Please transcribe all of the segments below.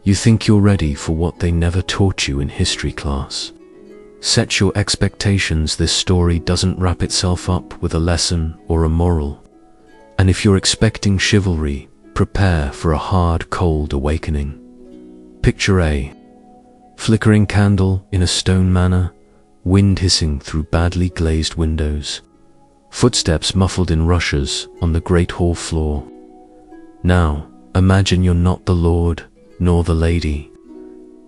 You think you're ready for what they never taught you in history class. Set your expectations. This story doesn't wrap itself up with a lesson or a moral. And if you're expecting chivalry, prepare for a hard, cold awakening. Picture a flickering candle in a stone manor, wind hissing through badly glazed windows, footsteps muffled in rushes on the great hall floor. Now, imagine you're not the lord nor the lady,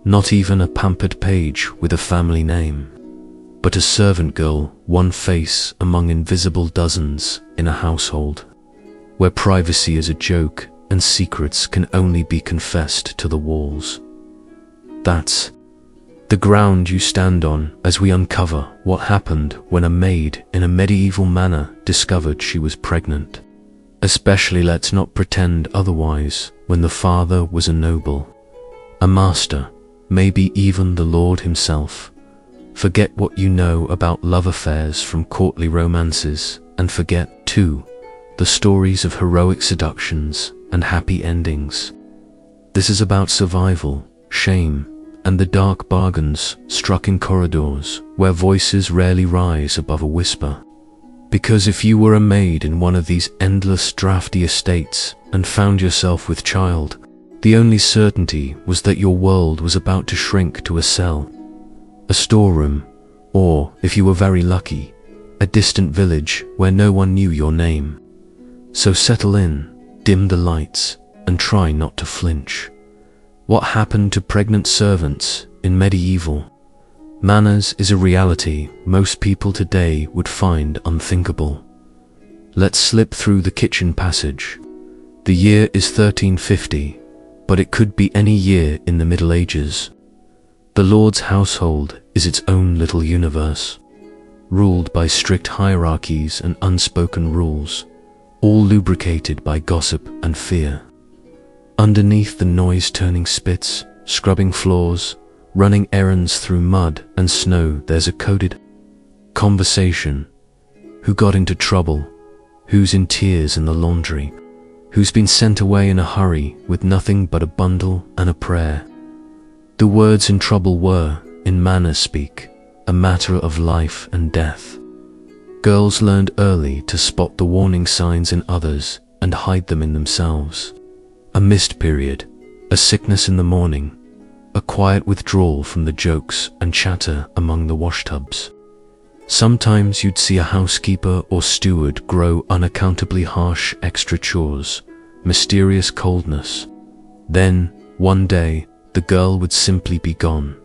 not even a pampered page with a family name, but a servant girl, one face among invisible dozens in a household, where privacy is a joke and secrets can only be confessed to the walls. That's the ground you stand on as we uncover what happened when a maid in a medieval manor discovered she was pregnant. Especially let's not pretend otherwise when the father was a noble, a master, maybe even the Lord himself. Forget what you know about love affairs from courtly romances, and forget, too, the stories of heroic seductions and happy endings. This is about survival, shame, and the dark bargains struck in corridors where voices rarely rise above a whisper. Because if you were a maid in one of these endless drafty estates and found yourself with child, the only certainty was that your world was about to shrink to a cell, a storeroom, or, if you were very lucky, a distant village where no one knew your name. So settle in, dim the lights, and try not to flinch. What happened to pregnant servants in medieval manors is a reality most people today would find unthinkable. Let's slip through the kitchen passage. The year is 1350, but it could be any year in the Middle Ages. The Lord's household is its own little universe, ruled by strict hierarchies and unspoken rules, all lubricated by gossip and fear. Underneath the noise-turning spits, scrubbing floors, running errands through mud and snow, there's a coded conversation. Who got into trouble? Who's in tears in the laundry? Who's been sent away in a hurry with nothing but a bundle and a prayer? The words in trouble were, in manor speak, a matter of life and death. Girls learned early to spot the warning signs in others and hide them in themselves. A missed period, a sickness in the morning, a quiet withdrawal from the jokes and chatter among the washtubs. Sometimes you'd see a housekeeper or steward grow unaccountably harsh extra chores, mysterious coldness. Then, one day, the girl would simply be gone.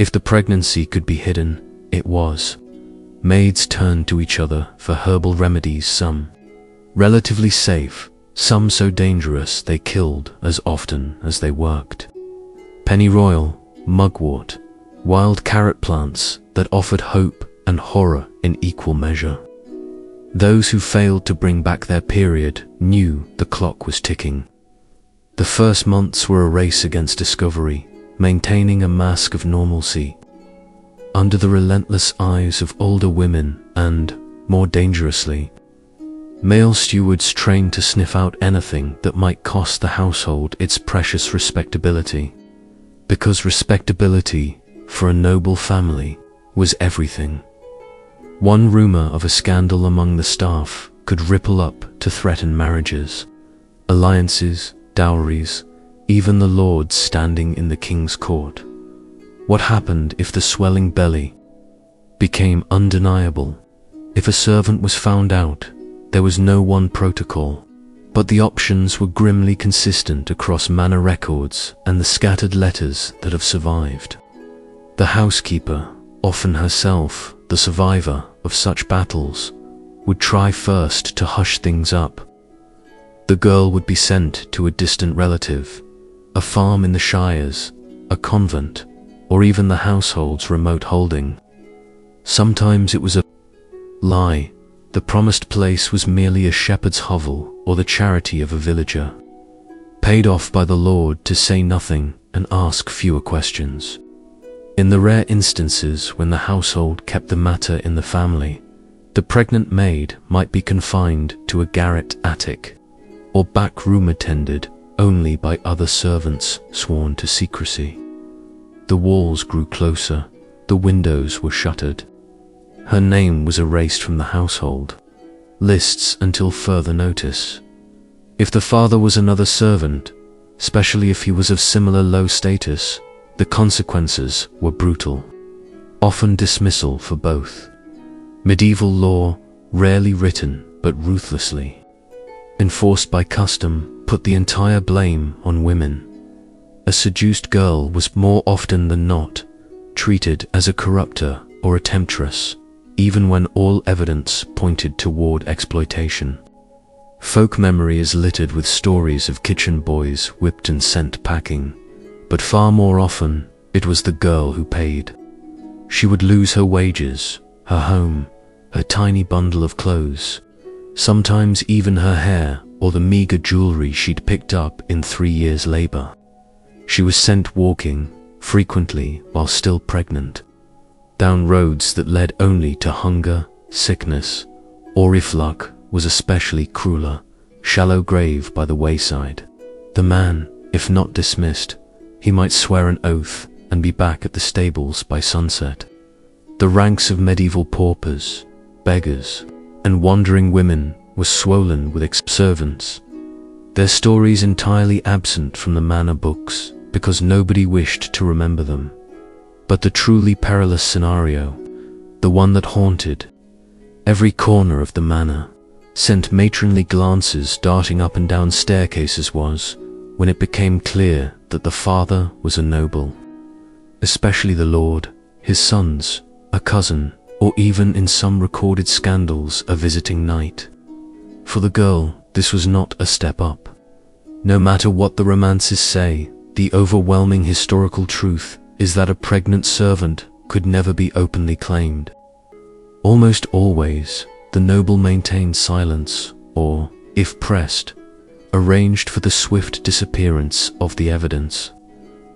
If the pregnancy could be hidden, it was. Maids turned to each other for herbal remedies, some relatively safe, some so dangerous they killed as often as they worked. Pennyroyal, mugwort, wild carrot plants that offered hope and horror in equal measure. Those who failed to bring back their period knew the clock was ticking. The first months were a race against discovery, maintaining a mask of normalcy under the relentless eyes of older women and, more dangerously, male stewards trained to sniff out anything that might cost the household its precious respectability. Because respectability, for a noble family, was everything. One rumor of a scandal among the staff could ripple up to threaten marriages, alliances, dowries, even the lords standing in the king's court. What happened if the swelling belly became undeniable? If a servant was found out, there was no one protocol, but the options were grimly consistent across manor records and the scattered letters that have survived. The housekeeper, often herself the survivor of such battles, would try first to hush things up. The girl would be sent to a distant relative, a farm in the shires, a convent, or even the household's remote holding. Sometimes it was a lie. The promised place was merely a shepherd's hovel or the charity of a villager, paid off by the Lord to say nothing and ask fewer questions. In the rare instances when the household kept the matter in the family, the pregnant maid might be confined to a garret attic or back room attended only by other servants sworn to secrecy. The walls grew closer, the windows were shuttered. Her name was erased from the household lists until further notice. If the father was another servant, especially if he was of similar low status, the consequences were brutal, often dismissal for both. Medieval law, rarely written but ruthlessly enforced by custom, put the entire blame on women. A seduced girl was more often than not treated as a corrupter or a temptress, even when all evidence pointed toward exploitation. Folk memory is littered with stories of kitchen boys whipped and sent packing, but far more often it was the girl who paid. She would lose her wages, her home, her tiny bundle of clothes, sometimes even her hair or the meager jewelry she'd picked up in 3 years' labor. She was sent walking, frequently while still pregnant, down roads that led only to hunger, sickness, or if luck was especially crueler, shallow grave by the wayside. The man, if not dismissed, he might swear an oath and be back at the stables by sunset. The ranks of medieval paupers, beggars, and wandering women were swollen with servants, their stories entirely absent from the manor books because nobody wished to remember them. But the truly perilous scenario, the one that haunted every corner of the manor, sent matronly glances darting up and down staircases, was when it became clear that the father was a noble, especially the lord, his sons, a cousin, or even in some recorded scandals a visiting knight. For the girl, this was not a step up. No matter what the romances say, the overwhelming historical truth is that a pregnant servant could never be openly claimed. Almost always, the noble maintained silence or, if pressed, arranged for the swift disappearance of the evidence.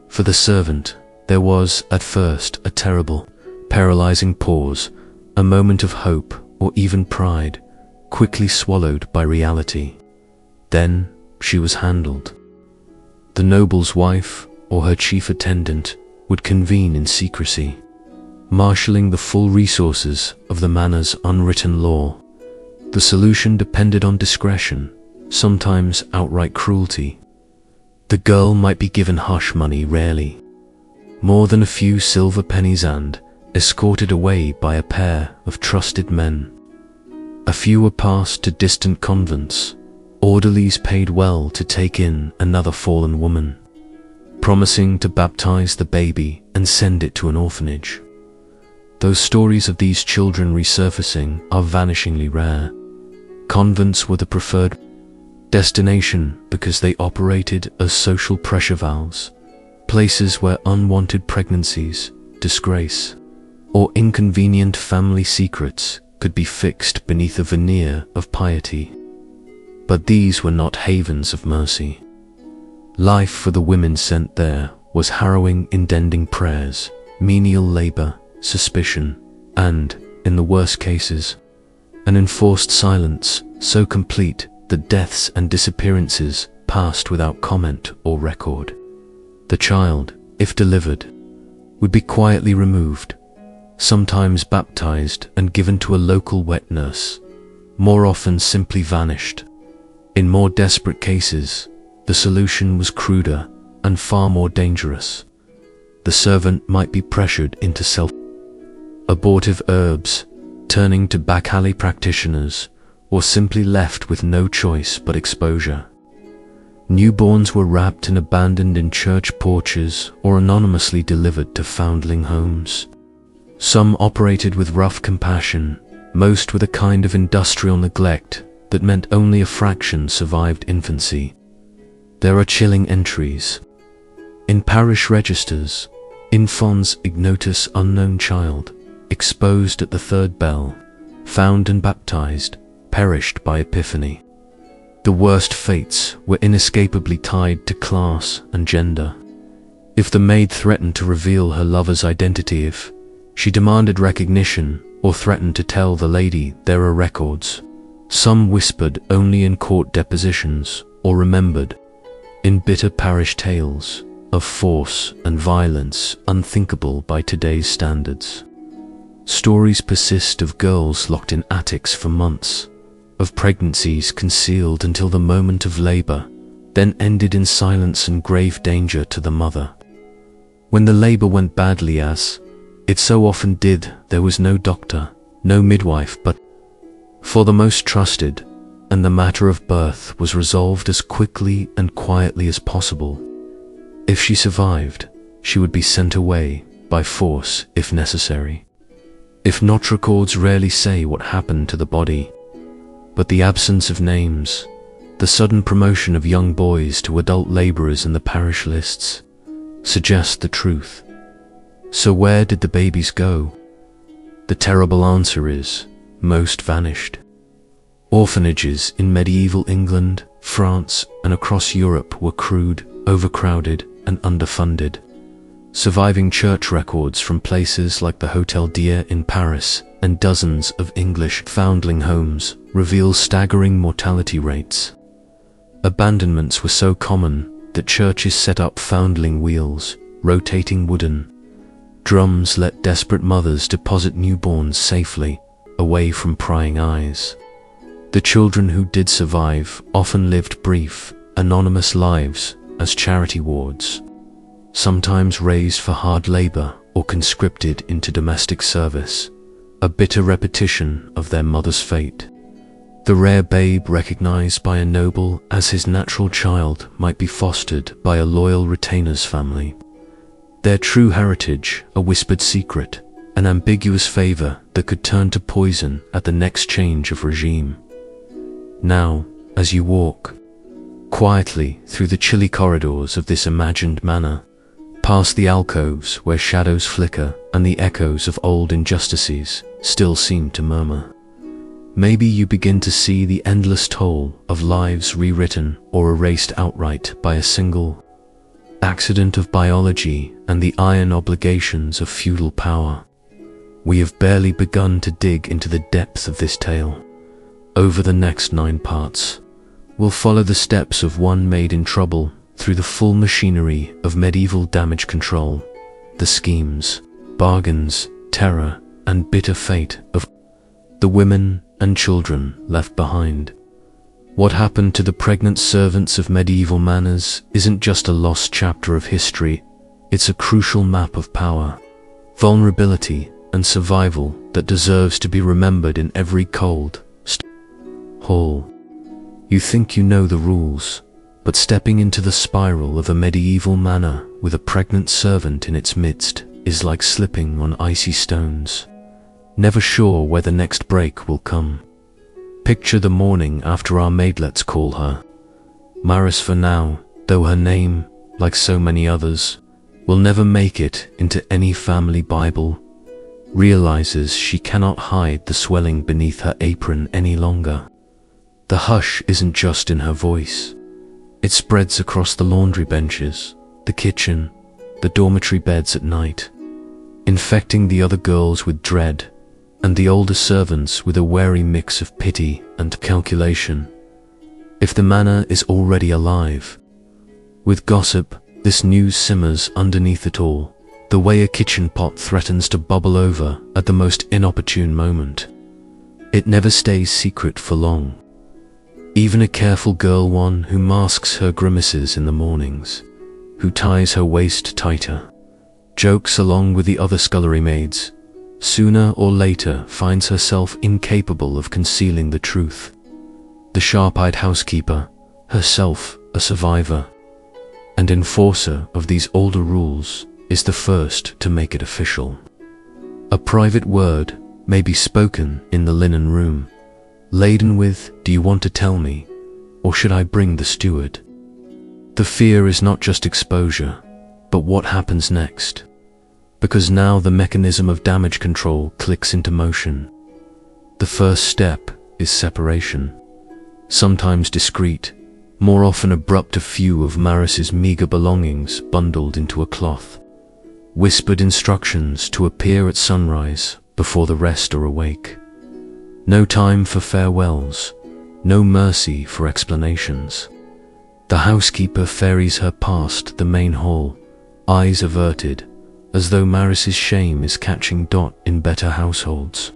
For the servant, there was, at first, a terrible, paralyzing pause, a moment of hope or even pride, quickly swallowed by reality. Then she was handled. The noble's wife or her chief attendant would convene in secrecy, marshalling the full resources of the manor's unwritten law. The solution depended on discretion, sometimes outright cruelty. The girl might be given hush money, rarely more than a few silver pennies, and escorted away by a pair of trusted men. A few were passed to distant convents, orderlies paid well to take in another fallen woman, promising to baptize the baby and send it to an orphanage. Those stories of these children resurfacing are vanishingly rare. Convents were the preferred destination because they operated as social pressure valves, places where unwanted pregnancies, disgrace, or inconvenient family secrets could be fixed beneath a veneer of piety. But these were not havens of mercy. Life for the women sent there was harrowing, indending prayers, menial labor, suspicion, and, in the worst cases, an enforced silence so complete that deaths and disappearances passed without comment or record. The child, if delivered, would be quietly removed, sometimes baptized and given to a local wet nurse, more often simply vanished. In more desperate cases, the solution was cruder and far more dangerous. The servant might be pressured into abortive herbs, turning to back alley practitioners, or simply left with no choice but exposure. Newborns were wrapped and abandoned in church porches or anonymously delivered to foundling homes. Some operated with rough compassion, most with a kind of industrial neglect that meant only a fraction survived infancy. There are chilling entries in parish registers: infans ignotus, unknown child, exposed at the third bell, found and baptized, perished by epiphany. The worst fates were inescapably tied to class and gender. If the maid threatened to reveal her lover's identity, if she demanded recognition or threatened to tell the lady there are records, some whispered only in court depositions or remembered in bitter parish tales of force and violence unthinkable by today's standards. Stories persist of girls locked in attics for months, of pregnancies concealed until the moment of labor, then ended in silence and grave danger to the mother. When the labor went badly, as it so often did, there was no doctor, no midwife, but for the most trusted, and the matter of birth was resolved as quickly and quietly as possible. If she survived, she would be sent away by force if necessary. If not, records rarely say what happened to the body, but the absence of names, the sudden promotion of young boys to adult laborers in the parish lists, suggest the truth. So where did the babies go? The terrible answer is, most vanished. Orphanages in medieval England, France, and across Europe were crude, overcrowded, and underfunded. Surviving church records from places like the Hotel Dieu in Paris and dozens of English foundling homes reveal staggering mortality rates. Abandonments were so common that churches set up foundling wheels, rotating wooden drums let desperate mothers deposit newborns safely, away from prying eyes. The children who did survive often lived brief, anonymous lives as charity wards, sometimes raised for hard labor or conscripted into domestic service, a bitter repetition of their mother's fate. The rare babe recognized by a noble as his natural child might be fostered by a loyal retainer's family. Their true heritage, a whispered secret, an ambiguous favor that could turn to poison at the next change of regime. Now, as you walk quietly through the chilly corridors of this imagined manor, past the alcoves where shadows flicker and the echoes of old injustices still seem to murmur, maybe you begin to see the endless toll of lives rewritten or erased outright by a single accident of biology and the iron obligations of feudal power. We have barely begun to dig into the depth of this tale. Over the next 9 parts, we'll follow the steps of one maid in trouble through the full machinery of medieval damage control, the schemes, bargains, terror, and bitter fate of the women and children left behind. What happened to the pregnant servants of medieval manors isn't just a lost chapter of history, it's a crucial map of power, vulnerability, and survival that deserves to be remembered in every cold hall. You think you know the rules, but stepping into the spiral of a medieval manor with a pregnant servant in its midst is like slipping on icy stones, never sure where the next break will come. Picture the morning after our maid, let's call her Marise for now, though her name, like so many others, will never make it into any family Bible, realizes she cannot hide the swelling beneath her apron any longer. The hush isn't just in her voice. It spreads across the laundry benches, the kitchen, the dormitory beds at night, infecting the other girls with dread and the older servants with a wary mix of pity and calculation. If the manor is already alive with gossip, this news simmers underneath it all, the way a kitchen pot threatens to bubble over at the most inopportune moment. It never stays secret for long. Even a careful girl, one who masks her grimaces in the mornings, who ties her waist tighter, jokes along with the other scullery maids, sooner or later finds herself incapable of concealing the truth. The sharp-eyed housekeeper, herself a survivor and enforcer of these older rules, is the first to make it official. A private word may be spoken in the linen room, laden with, "Do you want to tell me, or should I bring the steward?" The fear is not just exposure, but what happens next. Because now the mechanism of damage control clicks into motion. The first step is separation, sometimes discreet, more often abrupt. A few of Marise's meager belongings bundled into a cloth, whispered instructions to appear at sunrise before the rest are awake. No time for farewells, no mercy for explanations. The housekeeper ferries her past the main hall, eyes averted, as though Marise's shame is catching dot in better households.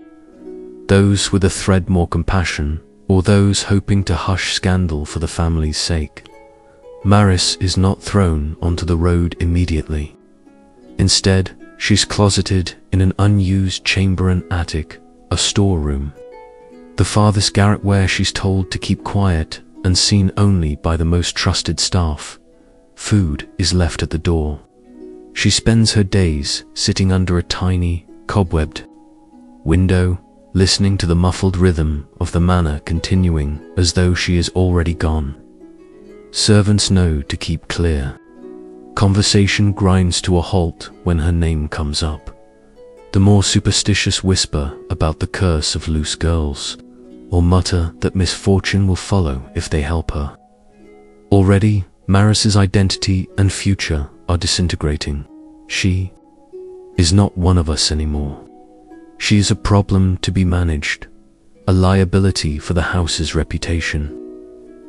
Those with a thread more compassion, or those hoping to hush scandal for the family's sake. Marise is not thrown onto the road immediately. Instead, she's closeted in an unused chamber and attic, a storeroom. The farthest garret where she's told to keep quiet and seen only by the most trusted staff. Food is left at the door. She spends her days sitting under a tiny, cobwebbed window, listening to the muffled rhythm of the manor continuing as though she is already gone. Servants know to keep clear. Conversation grinds to a halt when her name comes up. The more superstitious whisper about the curse of loose girls, or mutter that misfortune will follow if they help her. Already, Marise's identity and future are disintegrating. She is not one of us anymore. She is a problem to be managed, a liability for the house's reputation.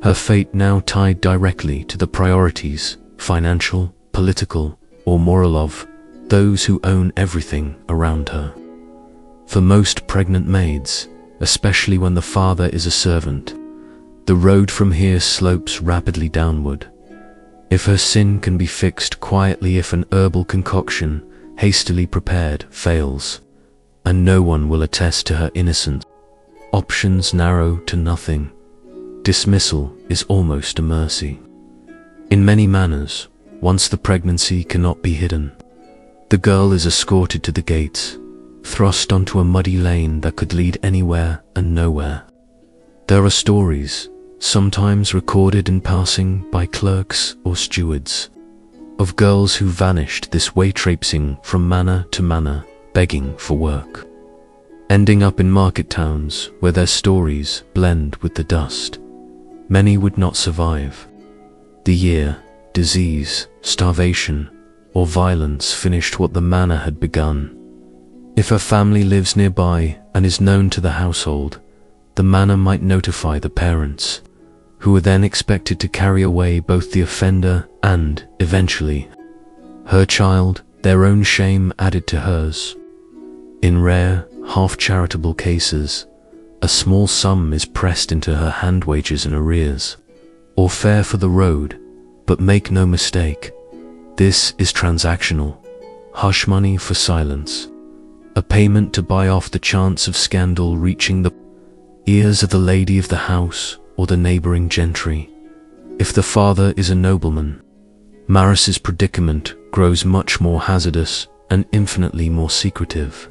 Her fate now tied directly to the priorities, financial, political, or moral of those who own everything around her. For most pregnant maids, especially when the father is a servant, the road from here slopes rapidly downward. If her sin can be fixed quietly, if an herbal concoction, hastily prepared, fails, and no one will attest to her innocence, options narrow to nothing. Dismissal is almost a mercy. In many manors, once the pregnancy cannot be hidden, the girl is escorted to the gates, thrust onto a muddy lane that could lead anywhere and nowhere. There are stories, sometimes recorded in passing by clerks or stewards, of girls who vanished this way, traipsing from manor to manor, begging for work, ending up in market towns where their stories blend with the dust. Many would not survive. The year, disease, starvation, or violence finished what the manor had begun. If her family lives nearby and is known to the household, the manor might notify the parents, who are then expected to carry away both the offender and, eventually, her child, their own shame added to hers. In rare, half-charitable cases, a small sum is pressed into her hand, wages and arrears, or fare for the road, but make no mistake, this is transactional, hush money for silence, a payment to buy off the chance of scandal reaching the ears of the lady of the house or the neighboring gentry. If the father is a nobleman, Marise's predicament grows much more hazardous and infinitely more secretive.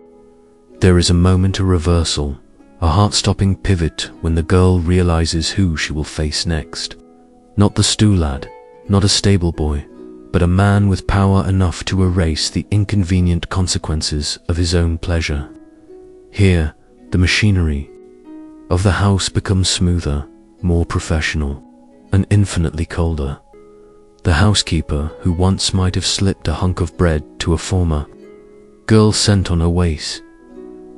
There is a moment of reversal, a heart-stopping pivot when the girl realizes who she will face next. Not the stew lad, not a stable boy, but a man with power enough to erase the inconvenient consequences of his own pleasure. Here, the machinery of the house becomes smoother, more professional, and infinitely colder. The housekeeper, who once might have slipped a hunk of bread to a former girl sent on her waist,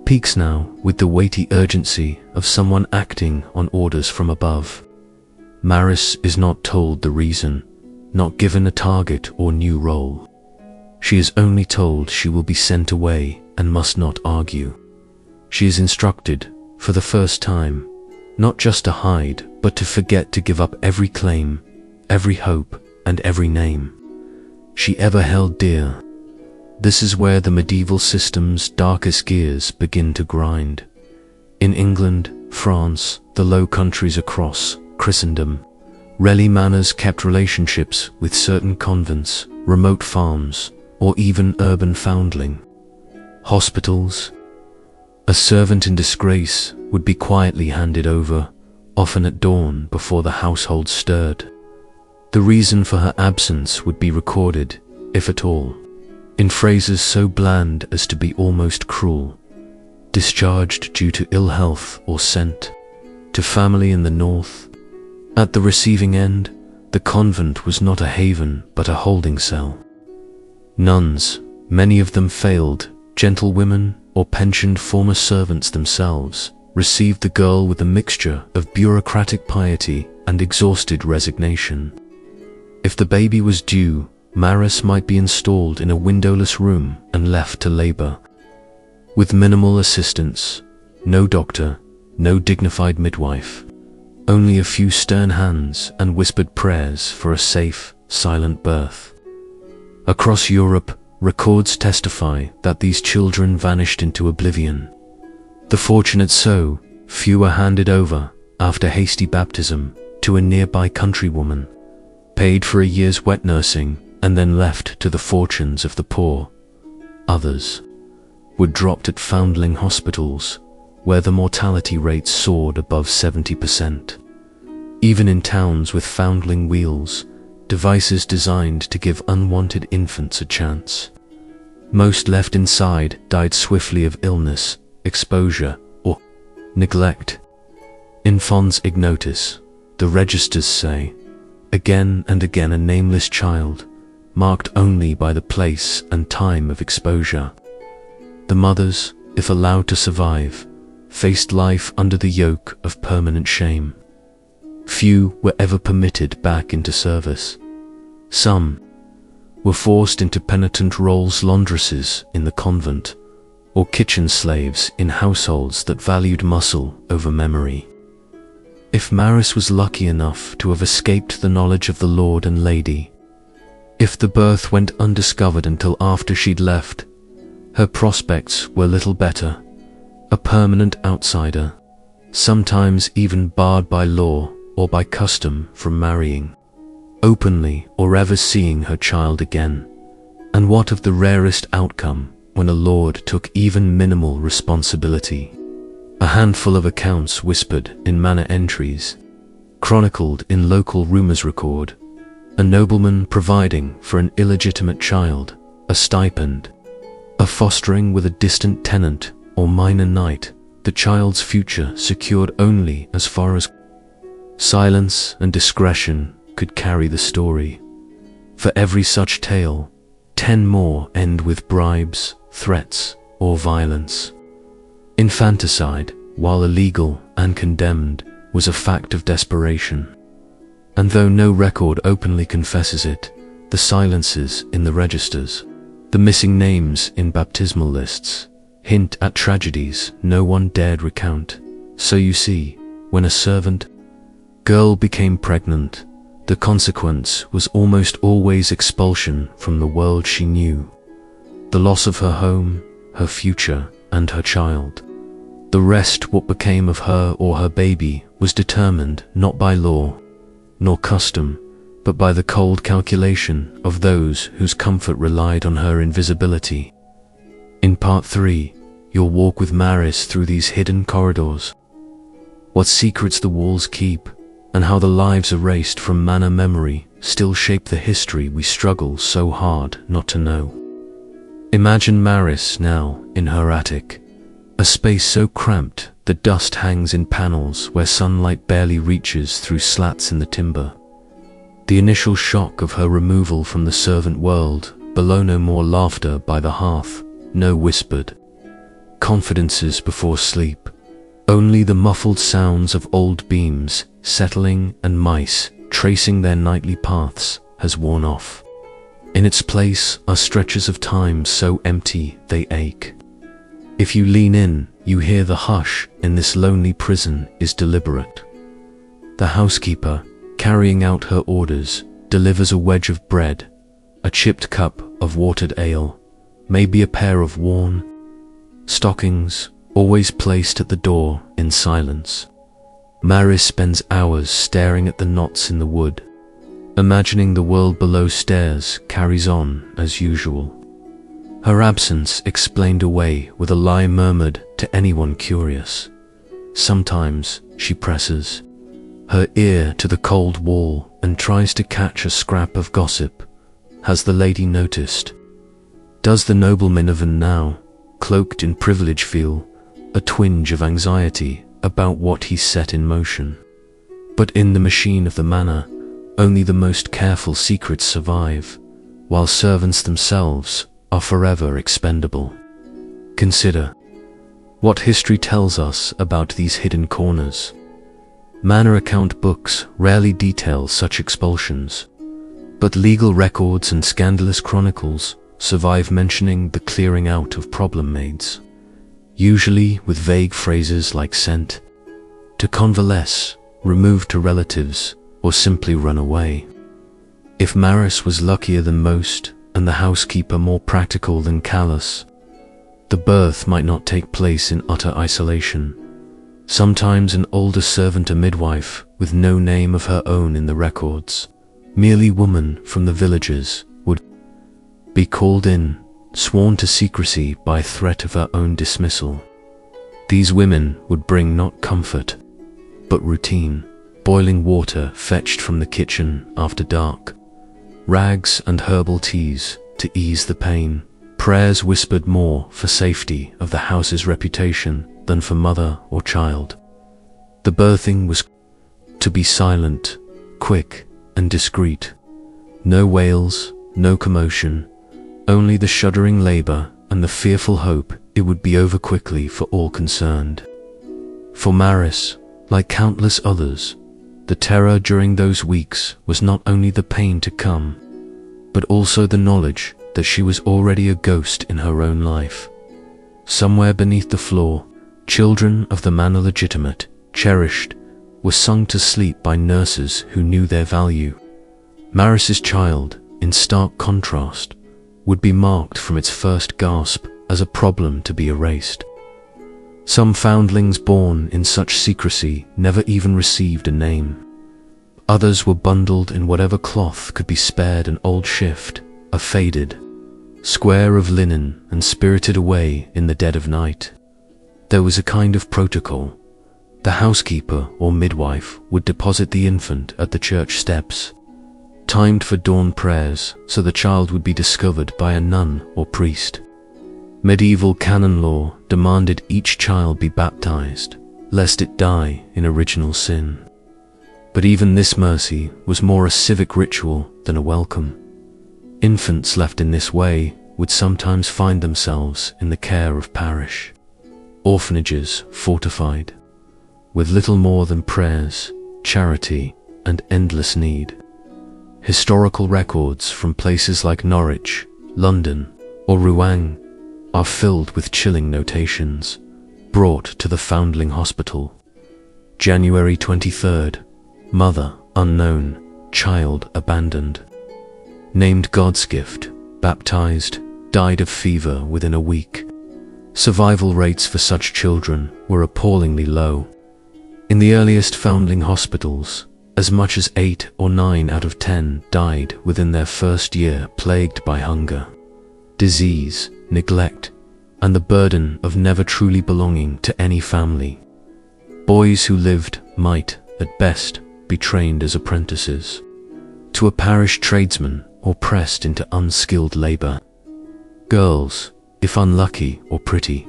peaks now with the weighty urgency of someone acting on orders from above. Marise is not told the reason, not given a target or new role. She is only told she will be sent away and must not argue. She is instructed, for the first time, not just to hide, but to forget, to give up every claim, every hope, and every name she ever held dear. This is where the medieval system's darkest gears begin to grind. In England, France, the Low Countries, across Christendom, Relly manors kept relationships with certain convents, remote farms, or even urban foundling hospitals. A servant in disgrace would be quietly handed over, often at dawn before the household stirred. The reason for her absence would be recorded, if at all, in phrases so bland as to be almost cruel. Discharged due to ill health or sent to family in the north. At the receiving end, the convent was not a haven but a holding cell. Nuns, many of them failed, gentlewomen or pensioned former servants themselves, received the girl with a mixture of bureaucratic piety and exhausted resignation. If the baby was due, Maris might be installed in a windowless room and left to labor. With minimal assistance, no doctor, no dignified midwife, only a few stern hands and whispered prayers for a safe, silent birth. Across Europe, records testify that these children vanished into oblivion. The fortunate so, few were handed over, after hasty baptism, to a nearby countrywoman, paid for a year's wet nursing, and then left to the fortunes of the poor. Others were dropped at foundling hospitals, where the mortality rate soared above 70%. Even in towns with foundling wheels, devices designed to give unwanted infants a chance. Most left inside died swiftly of illness, exposure, or neglect. In Fons Ignotus, the registers say, again and again a nameless child, marked only by the place and time of exposure. The mothers, if allowed to survive, faced life under the yoke of permanent shame. Few were ever permitted back into service. Some were forced into penitent roles laundresses in the convent, or kitchen slaves in households that valued muscle over memory. If Maris was lucky enough to have escaped the knowledge of the Lord and Lady, if the birth went undiscovered until after she'd left, her prospects were little better, a permanent outsider, sometimes even barred by law or by custom from marrying openly or ever seeing her child again. And what of the rarest outcome when a lord took even minimal responsibility? A handful of accounts whispered in manor entries, chronicled in local rumors record, a nobleman providing for an illegitimate child, a stipend, a fostering with a distant tenant or minor knight, the child's future secured only as far as silence and discretion could carry the story. For every such tale, 10 more end with bribes, threats, or violence. Infanticide, while illegal and condemned, was a fact of desperation. And though no record openly confesses it, the silences in the registers, the missing names in baptismal lists, hint at tragedies no one dared recount. So you see, when a servant girl became pregnant, the consequence was almost always expulsion from the world she knew. The loss of her home, her future, and her child. The rest, what became of her or her baby, was determined not by law, nor custom, but by the cold calculation of those whose comfort relied on her invisibility. In Part 3, you'll walk with Maris through these hidden corridors. What secrets the walls keep, and how the lives erased from manor memory still shape the history we struggle so hard not to know. Imagine Maris now in her attic, a space so cramped that dust hangs in panels where sunlight barely reaches through slats in the timber. The initial shock of her removal from the servant world, below no more laughter by the hearth, no whispered confidences before sleep, only the muffled sounds of old beams settling and mice tracing their nightly paths has worn off. In its place are stretches of time so empty they ache. If you lean in, you hear the hush in this lonely prison is deliberate. The housekeeper, carrying out her orders, delivers a wedge of bread, a chipped cup of watered ale, maybe a pair of worn stockings, always placed at the door in silence. Maris spends hours staring at the knots in the wood, imagining the world below stairs carries on as usual. Her absence explained away with a lie murmured to anyone curious. Sometimes she presses her ear to the cold wall and tries to catch a scrap of gossip. Has the lady noticed? Does the nobleman even now, cloaked in privilege, feel a twinge of anxiety about what he's set in motion? But in the machine of the manor, only the most careful secrets survive, while servants themselves are forever expendable. Consider what history tells us about these hidden corners. Manor account books rarely detail such expulsions. But legal records and scandalous chronicles survive mentioning the clearing out of problem maids, usually with vague phrases like sent to convalesce, removed to relatives, or simply run away. If Maris was luckier than most and the housekeeper more practical than callous, the birth might not take place in utter isolation. Sometimes an older servant or midwife with no name of her own in the records, merely woman from the villages, would be called in, sworn to secrecy by threat of her own dismissal. These women would bring not comfort, but routine, boiling water fetched from the kitchen after dark, rags and herbal teas to ease the pain, prayers whispered more for safety of the house's reputation than for mother or child. The birthing was to be silent, quick, and discreet. No wails, no commotion, only the shuddering labor and the fearful hope it would be over quickly for all concerned. For Maris, like countless others, the terror during those weeks was not only the pain to come, but also the knowledge that she was already a ghost in her own life. Somewhere beneath the floor, children of the Manor legitimate, cherished, were sung to sleep by nurses who knew their value. Maris's child, in stark contrast, would be marked from its first gasp as a problem to be erased. Some foundlings born in such secrecy never even received a name. Others were bundled in whatever cloth could be spared an old shift, a faded square of linen, and spirited away in the dead of night. There was a kind of protocol. The housekeeper or midwife would deposit the infant at the church steps, timed for dawn prayers so the child would be discovered by a nun or priest. Medieval canon law demanded each child be baptized, lest it die in original sin. But even this mercy was more a civic ritual than a welcome. Infants left in this way would sometimes find themselves in the care of parish orphanages fortified with little more than prayers, charity, and endless need. Historical records from places like Norwich, London, or Rouen are filled with chilling notations brought to the foundling hospital. January 23rd, mother unknown, child abandoned. Named God's gift, baptized, died of fever within a week. Survival rates for such children were appallingly low. In the earliest foundling hospitals, as much as 8 or 9 out of 10 died within their first year, plagued by hunger, disease, neglect, and the burden of never truly belonging to any family. Boys who lived might, at best, be trained as apprentices to a parish tradesman or pressed into unskilled labor. Girls, if unlucky or pretty,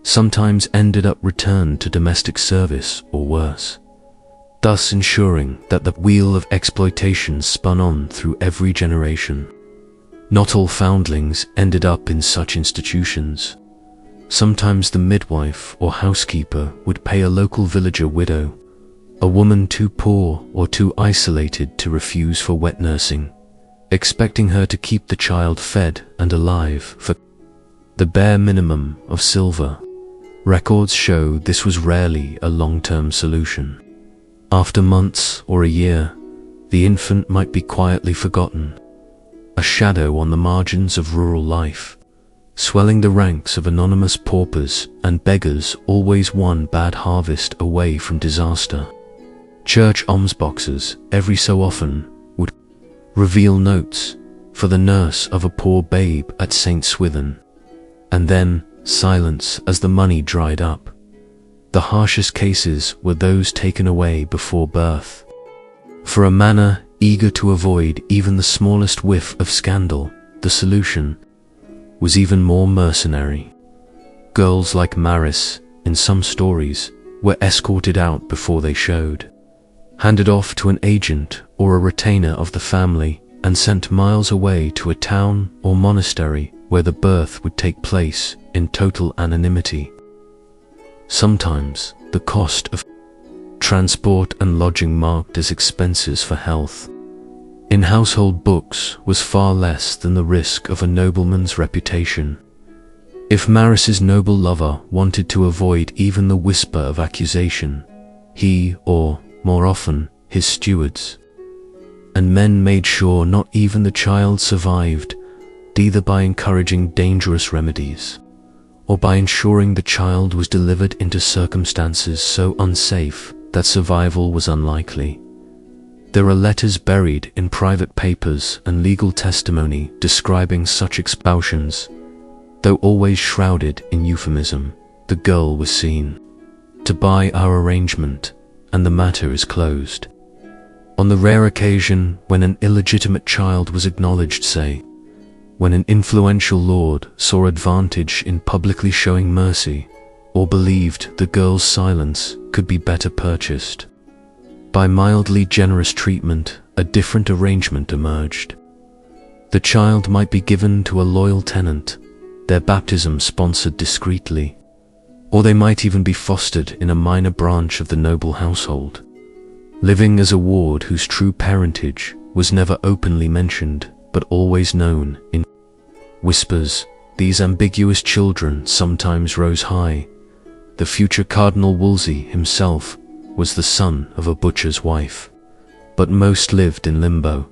sometimes ended up returned to domestic service or worse, thus ensuring that the wheel of exploitation spun on through every generation. Not all foundlings ended up in such institutions. Sometimes the midwife or housekeeper would pay a local villager widow, a woman too poor or too isolated to refuse for wet nursing, expecting her to keep the child fed and alive for the bare minimum of silver. Records show this was rarely a long-term solution. After months or a year, the infant might be quietly forgotten, a shadow on the margins of rural life, swelling the ranks of anonymous paupers and beggars always one bad harvest away from disaster. Church alms boxes every so often would reveal notes for the nurse of a poor babe at St. Swithin, and then silence as the money dried up. The harshest cases were those taken away before birth. For a manor eager to avoid even the smallest whiff of scandal, the solution was even more mercenary. Girls like Marise, in some stories, were escorted out before they showed, handed off to an agent or a retainer of the family, and sent miles away to a town or monastery where the birth would take place in total anonymity. Sometimes the cost of transport and lodging marked as expenses for health. in household books was far less than the risk of a nobleman's reputation. If Marise's noble lover wanted to avoid even the whisper of accusation, he, or, more often, his stewards, and men made sure not even the child survived, either by encouraging dangerous remedies, or by ensuring the child was delivered into circumstances so unsafe that survival was unlikely. There are letters buried in private papers and legal testimony describing such expulsions. Though always shrouded in euphemism, the girl was seen to buy our arrangement, and the matter is closed. On the rare occasion when an illegitimate child was acknowledged, say, when an influential lord saw advantage in publicly showing mercy, or believed the girl's silence could be better purchased by mildly generous treatment, a different arrangement emerged. The child might be given to a loyal tenant, their baptism sponsored discreetly, or they might even be fostered in a minor branch of the noble household, living as a ward whose true parentage was never openly mentioned but always known in whispers. These ambiguous children sometimes rose high. The future Cardinal Wolsey himself was the son of a butcher's wife, but most lived in limbo,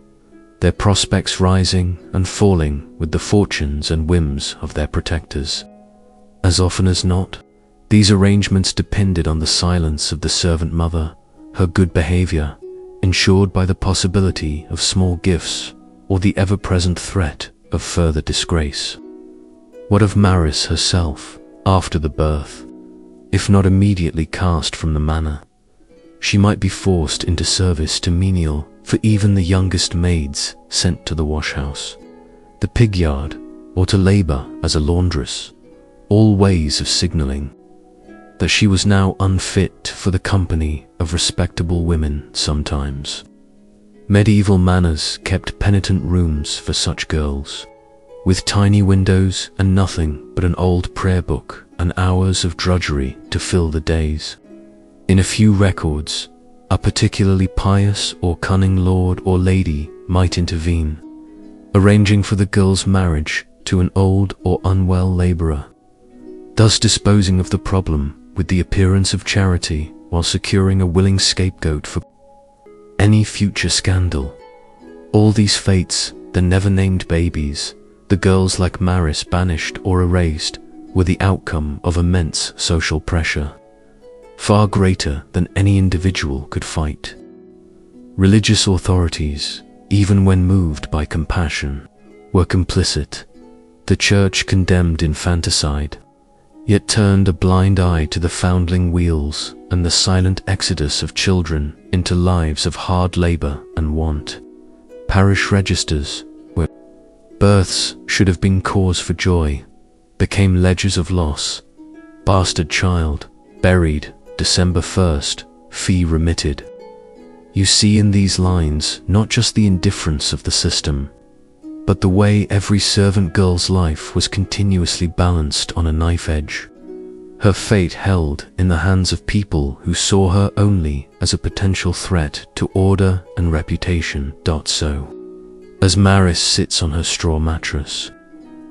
their prospects rising and falling with the fortunes and whims of their protectors. As often as not, these arrangements depended on the silence of the servant mother, her good behavior, ensured by the possibility of small gifts or the ever-present threat of further disgrace. What of Marise herself, after the birth? If not immediately cast from the manor, she might be forced into service to menial for even the youngest maids sent to the washhouse, the pig yard, or to labor as a laundress, all ways of signaling that she was now unfit for the company of respectable women sometimes. Medieval manors kept penitent rooms for such girls, with tiny windows and nothing but an old prayer book and hours of drudgery to fill the days. In a few records, a particularly pious or cunning lord or lady might intervene, arranging for the girl's marriage to an old or unwell laborer, thus disposing of the problem with the appearance of charity while securing a willing scapegoat for any future scandal. All these fates, the never-named babies, the girls like Marise banished or erased, were the outcome of immense social pressure, far greater than any individual could fight. Religious authorities, even when moved by compassion, were complicit. The church condemned infanticide, yet turned a blind eye to the foundling wheels and the silent exodus of children into lives of hard labor and want. Parish registers, where births should have been cause for joy, became ledgers of loss. Bastard child, buried December 1st, fee remitted. You see in these lines not just the indifference of the system, but the way every servant girl's life was continuously balanced on a knife edge, her fate held in the hands of people who saw her only as a potential threat to order and reputation. So, as Marise sits on her straw mattress,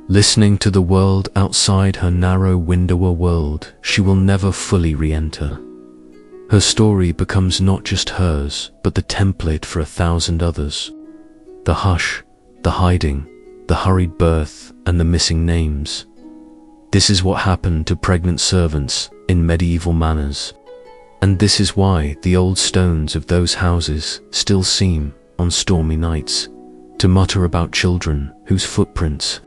listening to the world outside her narrow window, a world she will never fully re-enter, her story becomes not just hers, but the template for 1,000 others. The hush, the hiding, the hurried birth, and the missing names. This is what happened to pregnant servants in medieval manors, and this is why the old stones of those houses still seem, on stormy nights, to mutter about children whose footprints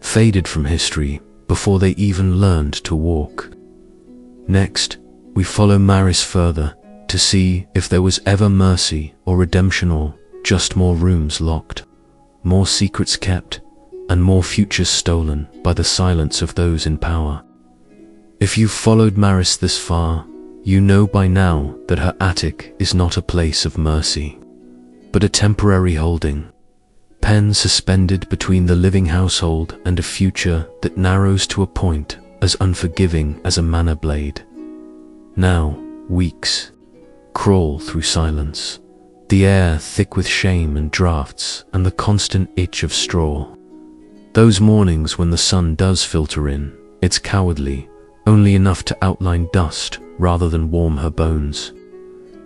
faded from history before they even learned to walk. Next, we follow Marise further to see if there was ever mercy or redemption, or just more rooms locked, more secrets kept, and more futures stolen by the silence of those in power. If you've followed Marise this far, you know by now that her attic is not a place of mercy, but a temporary holding, pen suspended between the living household and a future that narrows to a point as unforgiving as a manor blade. Now, weeks crawl through silence. the air thick with shame and draughts and the constant itch of straw. Those mornings when the sun does filter in, it's cowardly, only enough to outline dust rather than warm her bones.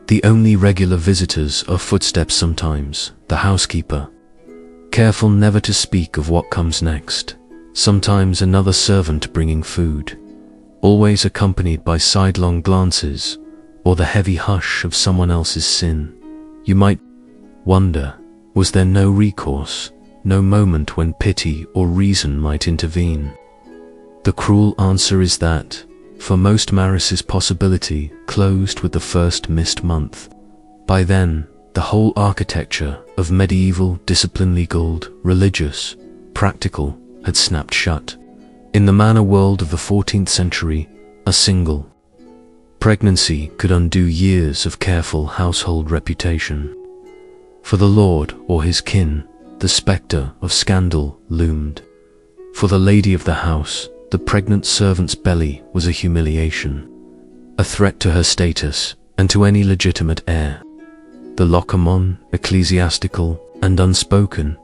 The only regular visitors are footsteps sometimes, the housekeeper, careful never to speak of what comes next, sometimes another servant bringing food, always accompanied by sidelong glances or the heavy hush of someone else's sin. You might wonder, was there no recourse, no moment when pity or reason might intervene? The cruel answer is that, for most Marise's possibility closed with the first missed month. By then, the whole architecture of medieval discipline, legal, religious, practical, had snapped shut. In the manor world of the 14th century, a single pregnancy could undo years of careful household reputation. For the lord or his kin, the spectre of scandal loomed. For the lady of the house, the pregnant servant's belly was a humiliation, a threat to her status and to any legitimate heir. The lokomon, ecclesiastical and unspoken,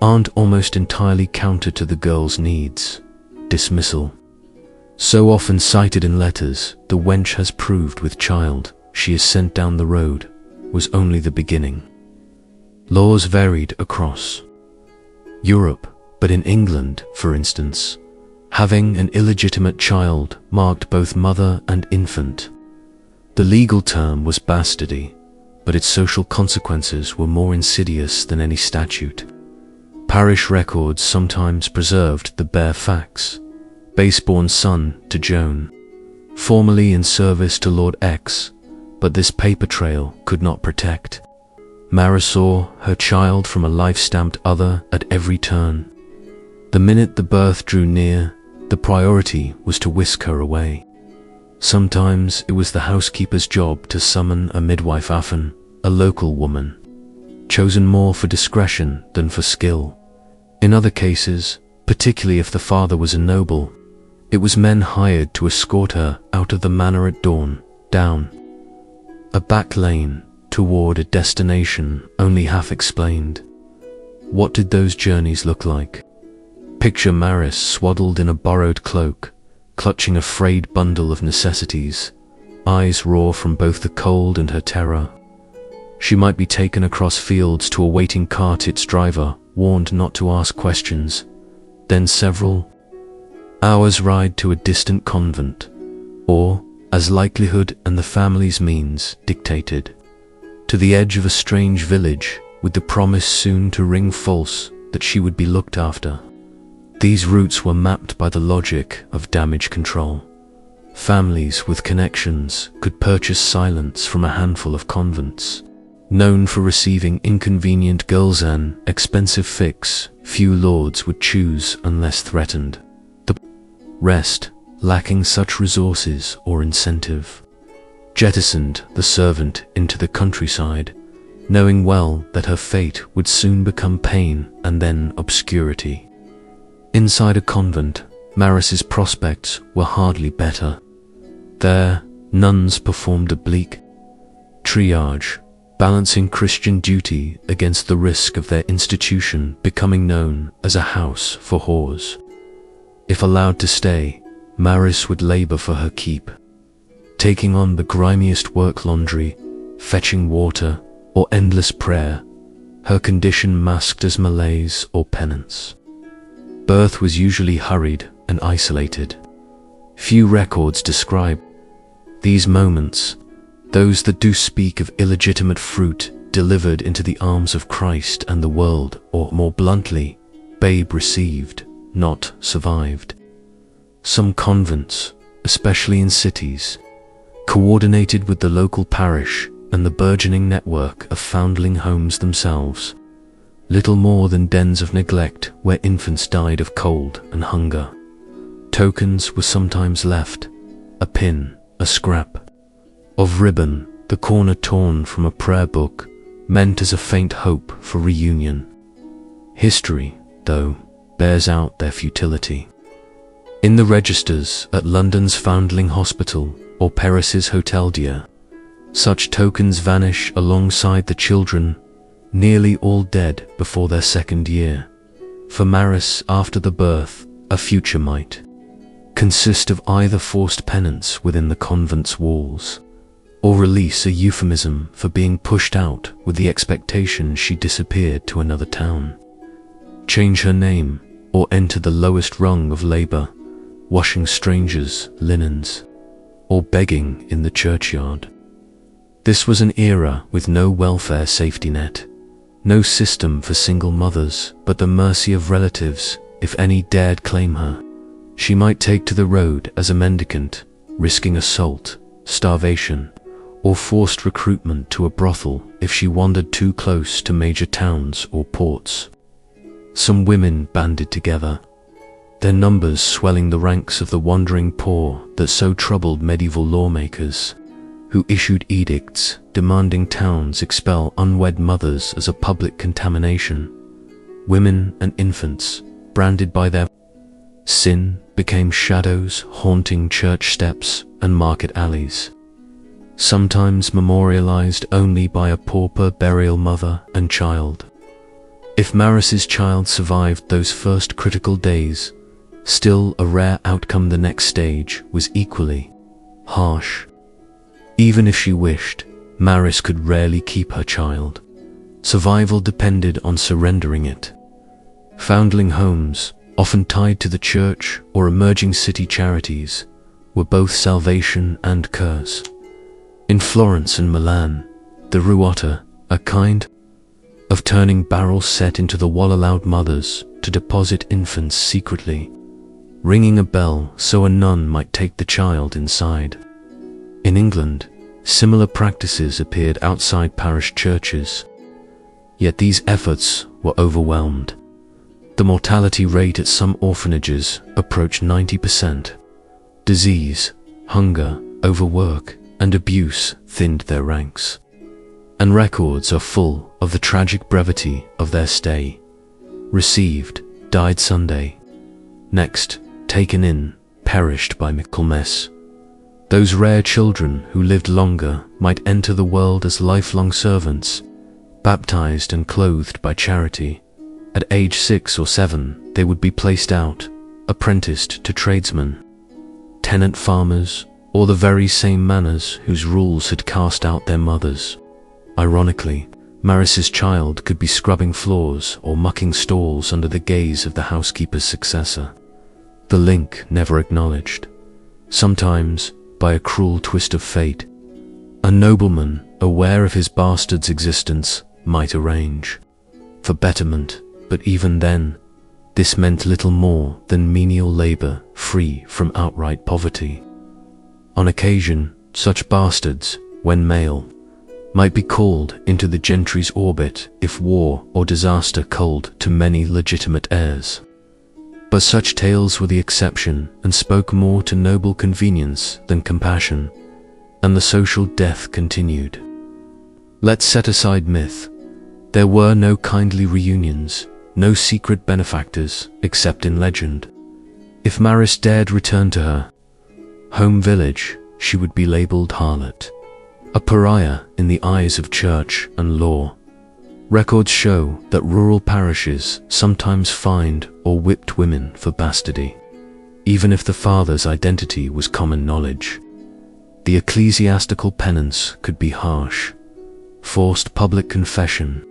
aren't almost entirely counter to the girl's needs. Dismissal. So often cited in letters, the wench has proved with child, she is sent down the road, was only the beginning. Laws varied across Europe, but in England, for instance, having an illegitimate child marked both mother and infant. The legal term was bastardy, but its social consequences were more insidious than any statute. Parish records sometimes preserved the bare facts. Baseborn son to Joan, formerly in service to Lord X, but this paper trail could not protect. Marise saw her child from a life-stamped other at every turn. The minute the birth drew near, the priority was to whisk her away. Sometimes it was the housekeeper's job to summon a midwife, often a local woman, chosen more for discretion than for skill. In other cases, particularly if the father was a noble, it was men hired to escort her out of the manor at dawn, down a back lane, toward a destination only half explained. What did those journeys look like? Picture Marise swaddled in a borrowed cloak, clutching a frayed bundle of necessities, eyes raw from both the cold and her terror. She might be taken across fields to a waiting cart, its driver warned not to ask questions, then several hours' ride to a distant convent, or, as likelihood and the family's means dictated, to the edge of a strange village with the promise soon to ring false that she would be looked after. These routes were mapped by the logic of damage control. Families with connections could purchase silence from a handful of convents, known for receiving inconvenient girls, an expensive fix few lords would choose unless threatened. The rest, lacking such resources or incentive, jettisoned the servant into the countryside, knowing well that her fate would soon become pain and then obscurity. Inside a convent, Marise's prospects were hardly better. There, nuns performed a bleak triage, balancing Christian duty against the risk of their institution becoming known as a house for whores. If allowed to stay, Marise would labor for her keep, taking on the grimiest work, laundry, fetching water, or endless prayer, her condition masked as malaise or penance. Birth was usually hurried and isolated. Few records describe these moments, those that do speak of illegitimate fruit delivered into the arms of Christ and the world, or more bluntly, babe received, not survived. Some convents, especially in cities, coordinated with the local parish and the burgeoning network of foundling homes themselves, little more than dens of neglect where infants died of cold and hunger. Tokens were sometimes left, a pin, a scrap of ribbon, the corner torn from a prayer book, meant as a faint hope for reunion. History, though, bears out their futility. In the registers at London's Foundling Hospital or Paris's Hotel Dieu, Such tokens vanish alongside the children, nearly all dead before their second year. For Maris, after the birth, a future might consist of either forced penance within the convent's walls, or release, a euphemism for being pushed out with the expectation she disappeared to another town, change her name, or enter the lowest rung of labor, washing strangers' linens, or begging in the churchyard. This was an era with no welfare safety net, no system for single mothers, but the mercy of relatives. If any dared claim her, she might take to the road as a mendicant, risking assault, starvation, or forced recruitment to a brothel if she wandered too close to major towns or ports. Some women banded together, their numbers swelling the ranks of the wandering poor that so troubled medieval lawmakers, who issued edicts demanding towns expel unwed mothers as a public contamination. Women and infants, branded by their sin, became shadows haunting church steps and market alleys, sometimes memorialized only by a pauper burial mother and child. If Maris's child survived those first critical days, still a rare outcome. The next stage was equally harsh. Even if she wished, Maris could rarely keep her child. Survival depended on surrendering it. Foundling homes, often tied to the church or emerging city charities, were both salvation and curse. In Florence and Milan, the ruota, a kind of turning barrel set into the wall, allowed mothers to deposit infants secretly, ringing a bell so a nun might take the child inside. In England, similar practices appeared outside parish churches, yet these efforts were overwhelmed. The mortality rate at some orphanages approached 90%. Disease, hunger, overwork, and abuse thinned their ranks, and records are full of the tragic brevity of their stay. Received, died Sunday. Next, taken in, perished by Michaelmas. Those rare children who lived longer might enter the world as lifelong servants, baptized and clothed by charity. At age 6 or 7, they would be placed out, apprenticed to tradesmen, tenant farmers, or the very same manors whose rules had cast out their mothers. Ironically, Maris's child could be scrubbing floors or mucking stalls under the gaze of the housekeeper's successor, the link never acknowledged. Sometimes, by a cruel twist of fate, a nobleman, aware of his bastard's existence, might arrange for betterment, but even then, this meant little more than menial labor free from outright poverty. On occasion, such bastards, when male, might be called into the gentry's orbit if war or disaster culled too many legitimate heirs. But such tales were the exception and spoke more to noble convenience than compassion, and the social death continued. Let's set aside myth. There were no kindly reunions, no secret benefactors, except in legend. If Maris dared return to her home village, she would be labeled harlot, a pariah in the eyes of church and law. Records show that rural parishes sometimes fined or whipped women for bastardy, even if the father's identity was common knowledge. The ecclesiastical penance could be harsh: forced public confession,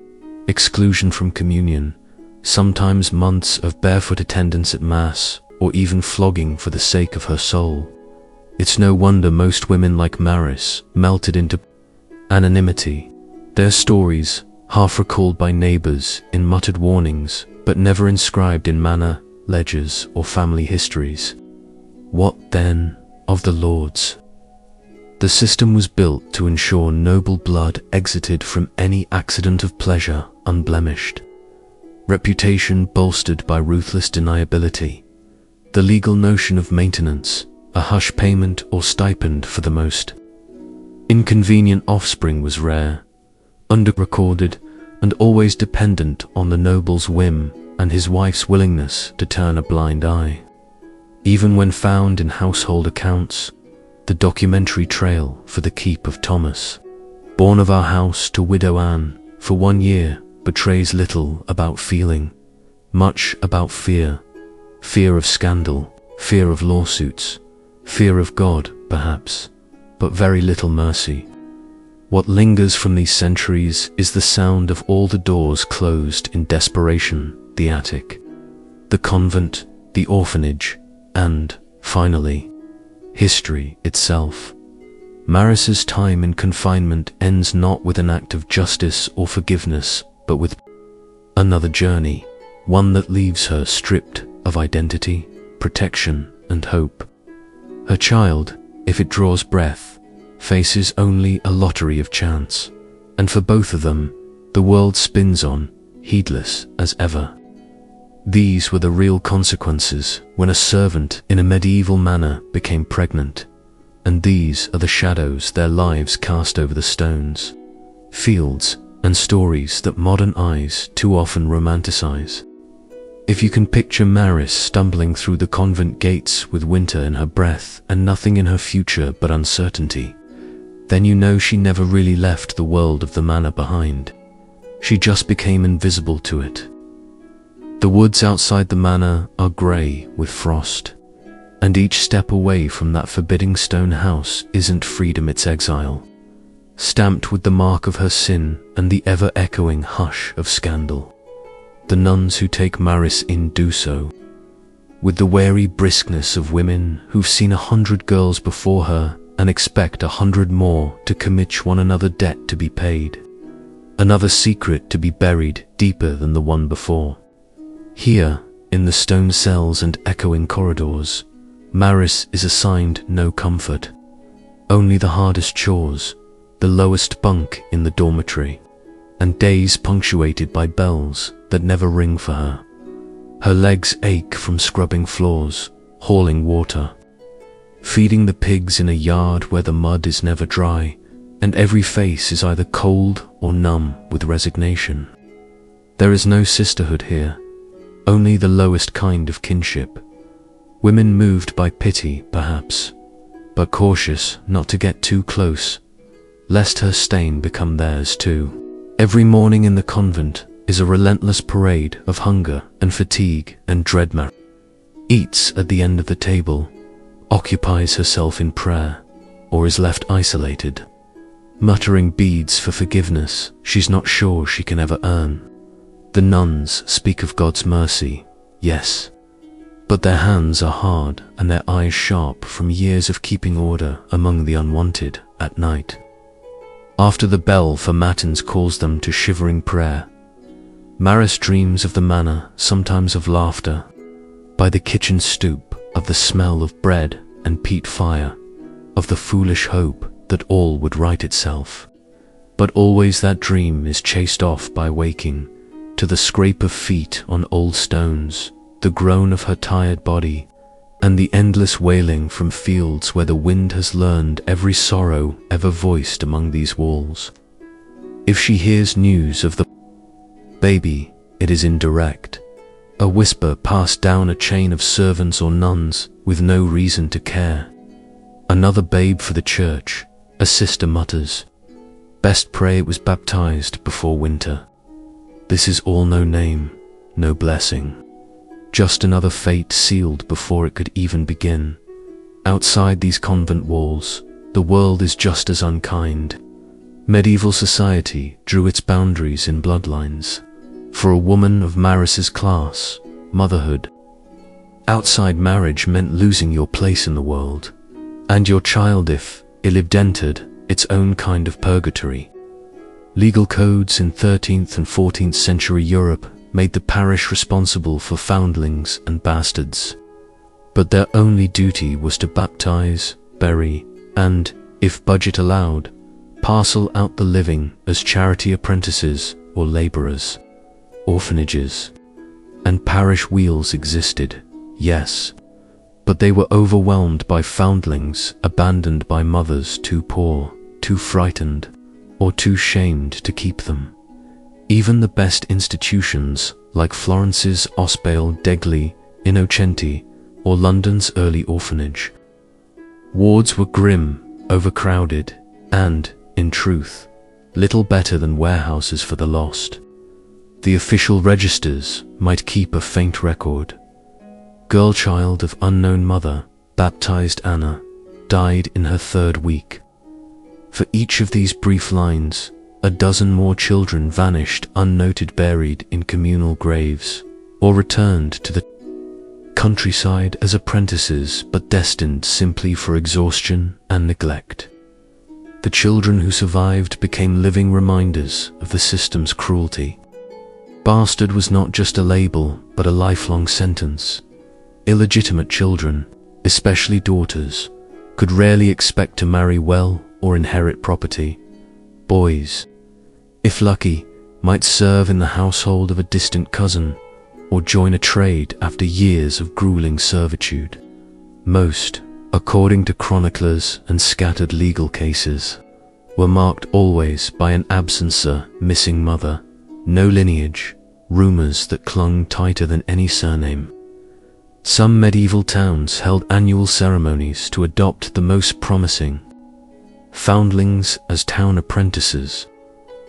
exclusion from communion, sometimes months of barefoot attendance at Mass, or even flogging for the sake of her soul. It's no wonder most women like Maris melted into anonymity, their stories half recalled by neighbors in muttered warnings, but never inscribed in manor, ledgers, or family histories. What, then, of the lords? The system was built to ensure noble blood exited from any accident of pleasure unblemished. Reputation bolstered by ruthless deniability. The legal notion of maintenance, a hush payment or stipend for the most inconvenient offspring, was rare, under-recorded, and always dependent on the noble's whim and his wife's willingness to turn a blind eye. Even when found in household accounts, the documentary trail for the keep of Thomas born of our house to widow Anne, for 1 year, betrays little about feeling, much about fear. Fear of scandal, fear of lawsuits, fear of God, perhaps, but very little mercy. What lingers from these centuries is the sound of all the doors closed in desperation, the attic, the convent, the orphanage, and, finally, history itself. Marise's time in confinement ends not with an act of justice or forgiveness, but with another journey, one that leaves her stripped of identity, protection, and hope. Her child, if it draws breath, faces only a lottery of chance, and for both of them, the world spins on, heedless as ever. These were the real consequences when a servant in a medieval manor became pregnant, and these are the shadows their lives cast over the stones, fields, and stories that modern eyes too often romanticize. If you can picture Marise stumbling through the convent gates with winter in her breath and nothing in her future but uncertainty, then you know she never really left the world of the manor behind. She just became invisible to it. The woods outside the manor are grey with frost, and each step away from that forbidding stone house isn't freedom, it's exile, stamped with the mark of her sin and the ever-echoing hush of scandal. The nuns who take Marise in do so with the wary briskness of women who've seen 100 girls before her and expect 100 more to commit one another debt to be paid, another secret to be buried deeper than the one before. Here, in the stone cells and echoing corridors, Marise is assigned no comfort, only the hardest chores, the lowest bunk in the dormitory, and days punctuated by bells that never ring for her. Her legs ache from scrubbing floors, hauling water, feeding the pigs in a yard where the mud is never dry, and every face is either cold or numb with resignation. There is no sisterhood here, only the lowest kind of kinship. Women moved by pity, perhaps, but cautious not to get too close, lest her stain become theirs too. Every morning in the convent is a relentless parade of hunger and fatigue and dread. Marise eats at the end of the table, occupies herself in prayer, or is left isolated, muttering beads for forgiveness she's not sure she can ever earn. The nuns speak of God's mercy, yes, but their hands are hard and their eyes sharp from years of keeping order among the unwanted at night. After the bell for matins calls them to shivering prayer, Marise dreams of the manor, sometimes of laughter, by the kitchen stoop, of the smell of bread and peat fire, of the foolish hope that all would right itself. But always that dream is chased off by waking, to the scrape of feet on old stones, the groan of her tired body, and the endless wailing from fields where the wind has learned every sorrow ever voiced among these walls. If she hears news of the baby, it is indirect, a whisper passed down a chain of servants or nuns with no reason to care. Another babe for the church, a sister mutters. Best pray it was baptized before winter. This is all no name, no blessing. Just another fate sealed before it could even begin. Outside these convent walls, the world is just as unkind. Medieval society drew its boundaries in bloodlines. For a woman of Marise's class, motherhood outside marriage meant losing your place in the world, and your child, if it lived, entered its own kind of purgatory. Legal codes in 13th and 14th century Europe made the parish responsible for foundlings and bastards, but their only duty was to baptize, bury, and, if budget allowed, parcel out the living as charity apprentices or laborers. Orphanages and parish wheels existed, yes, but they were overwhelmed by foundlings abandoned by mothers too poor, too frightened, or too shamed to keep them. Even the best institutions, like Florence's Ospedale degli Innocenti or London's early orphanage, wards were grim, overcrowded, and, in truth, little better than warehouses for the lost. The official registers might keep a faint record. Girl child of unknown mother, baptized Anna, died in her 3rd week. For each of these brief lines, a dozen more children vanished unnoted, buried in communal graves, or returned to the countryside as apprentices, but destined simply for exhaustion and neglect. The children who survived became living reminders of the system's cruelty. Bastard was not just a label, but a lifelong sentence. Illegitimate children, especially daughters, could rarely expect to marry well or inherit property. Boys, if lucky, might serve in the household of a distant cousin, or join a trade after years of grueling servitude. Most, according to chroniclers and scattered legal cases, were marked always by an absencer, missing mother, no lineage, rumors that clung tighter than any surname. Some medieval towns held annual ceremonies to adopt the most promising foundlings as town apprentices,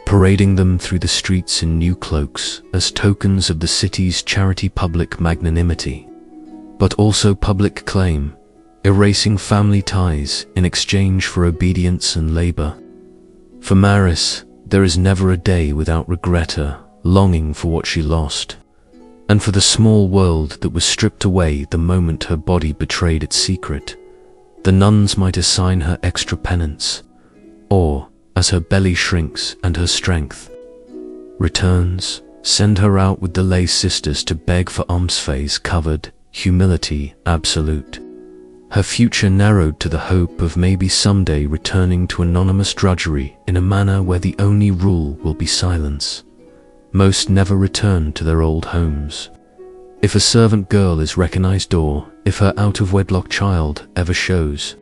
parading them through the streets in new cloaks as tokens of the city's charity, public magnanimity, but also public claim, erasing family ties in exchange for obedience and labor. For Marise, there is never a day without regretter, longing for what she lost, and for the small world that was stripped away the moment her body betrayed its secret. The nuns might assign her extra penance, or, as her belly shrinks and her strength returns, send her out with the lay sisters to beg for almsfays covered, humility absolute. Her future narrowed to the hope of maybe someday returning to anonymous drudgery in a manor where the only rule will be silence. Most never return to their old homes. If a servant girl is recognized, or if her out-of-wedlock child ever shows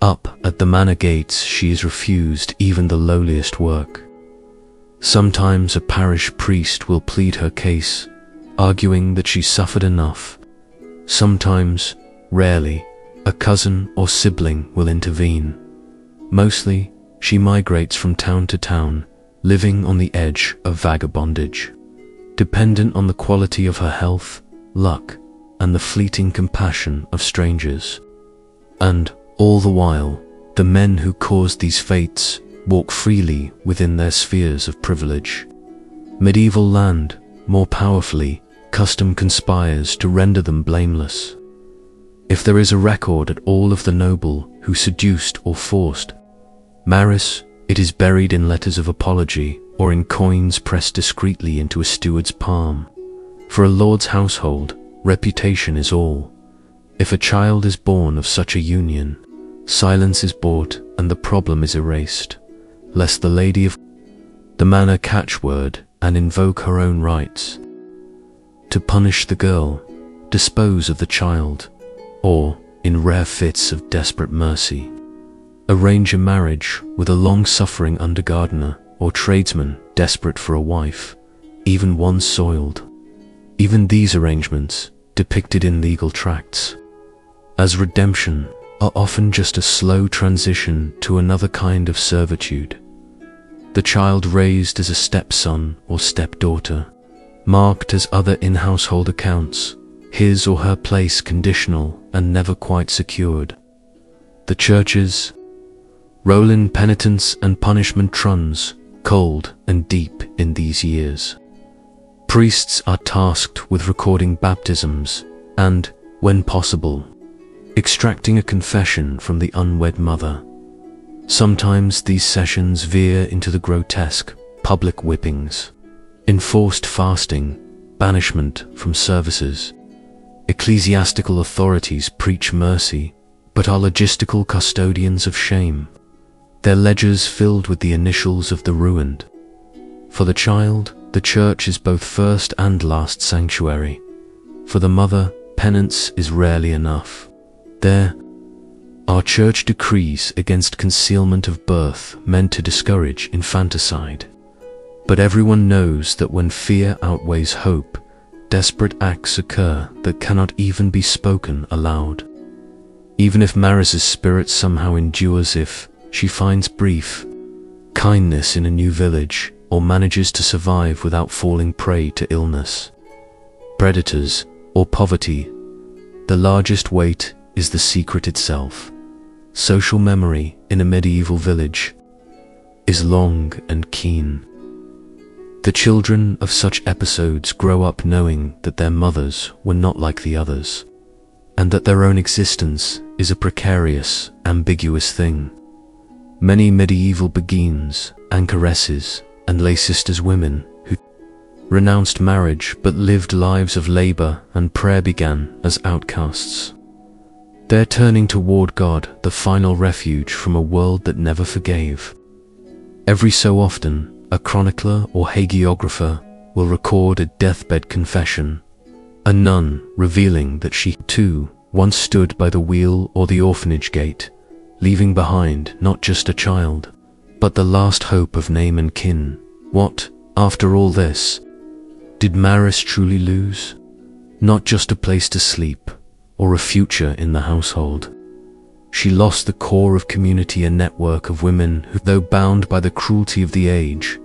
up at the manor gates, she is refused even the lowliest work. Sometimes a parish priest will plead her case, arguing that she suffered enough. Sometimes, rarely, a cousin or sibling will intervene. Mostly, she migrates from town to town, living on the edge of vagabondage, dependent on the quality of her health, luck, and the fleeting compassion of strangers. And, all the while, the men who caused these fates walk freely within their spheres of privilege. Medieval land, more powerfully, custom conspires to render them blameless. If there is a record at all of the noble who seduced or forced Marise, it is buried in letters of apology or in coins pressed discreetly into a steward's palm. For a lord's household, reputation is all. If a child is born of such a union, silence is bought and the problem is erased, lest the lady of the manor catch word and invoke her own rights. To punish the girl, dispose of the child, or, in rare fits of desperate mercy, arrange a marriage with a long-suffering undergardener or tradesman desperate for a wife, even one soiled. Even these arrangements, depicted in legal tracts as redemption, are often just a slow transition to another kind of servitude. The child raised as a stepson or stepdaughter, marked as other in household accounts, his or her place conditional and never quite secured. The churches roll in penitence and punishment truns, cold and deep in these years. Priests are tasked with recording baptisms and, when possible, extracting a confession from the unwed mother. Sometimes these sessions veer into the grotesque, public whippings, enforced fasting, banishment from services. Ecclesiastical authorities preach mercy, but are logistical custodians of shame, their ledgers filled with the initials of the ruined. For the child, the church is both first and last sanctuary. For the mother, penance is rarely enough. There are church decrees against concealment of birth meant to discourage infanticide. But everyone knows that when fear outweighs hope, desperate acts occur that cannot even be spoken aloud. Even if Marise's spirit somehow endures, if she finds brief kindness in a new village, or manages to survive without falling prey to illness, predators, or poverty. The largest weight is the secret itself. Social memory in a medieval village is long and keen. The children of such episodes grow up knowing that their mothers were not like the others, and that their own existence is a precarious, ambiguous thing. Many medieval beguines, anchoresses, and lay sisters women who renounced marriage but lived lives of labor and prayer began as outcasts. Their turning toward God, the final refuge from a world that never forgave. Every so often, a chronicler or hagiographer will record a deathbed confession, a nun revealing that she, too, once stood by the wheel or the orphanage gate, leaving behind not just a child, but the last hope of name and kin. What, after all this, did Marise truly lose? Not just a place to sleep, or a future in the household. She lost the core of community, a network of women who, though bound by the cruelty of the age,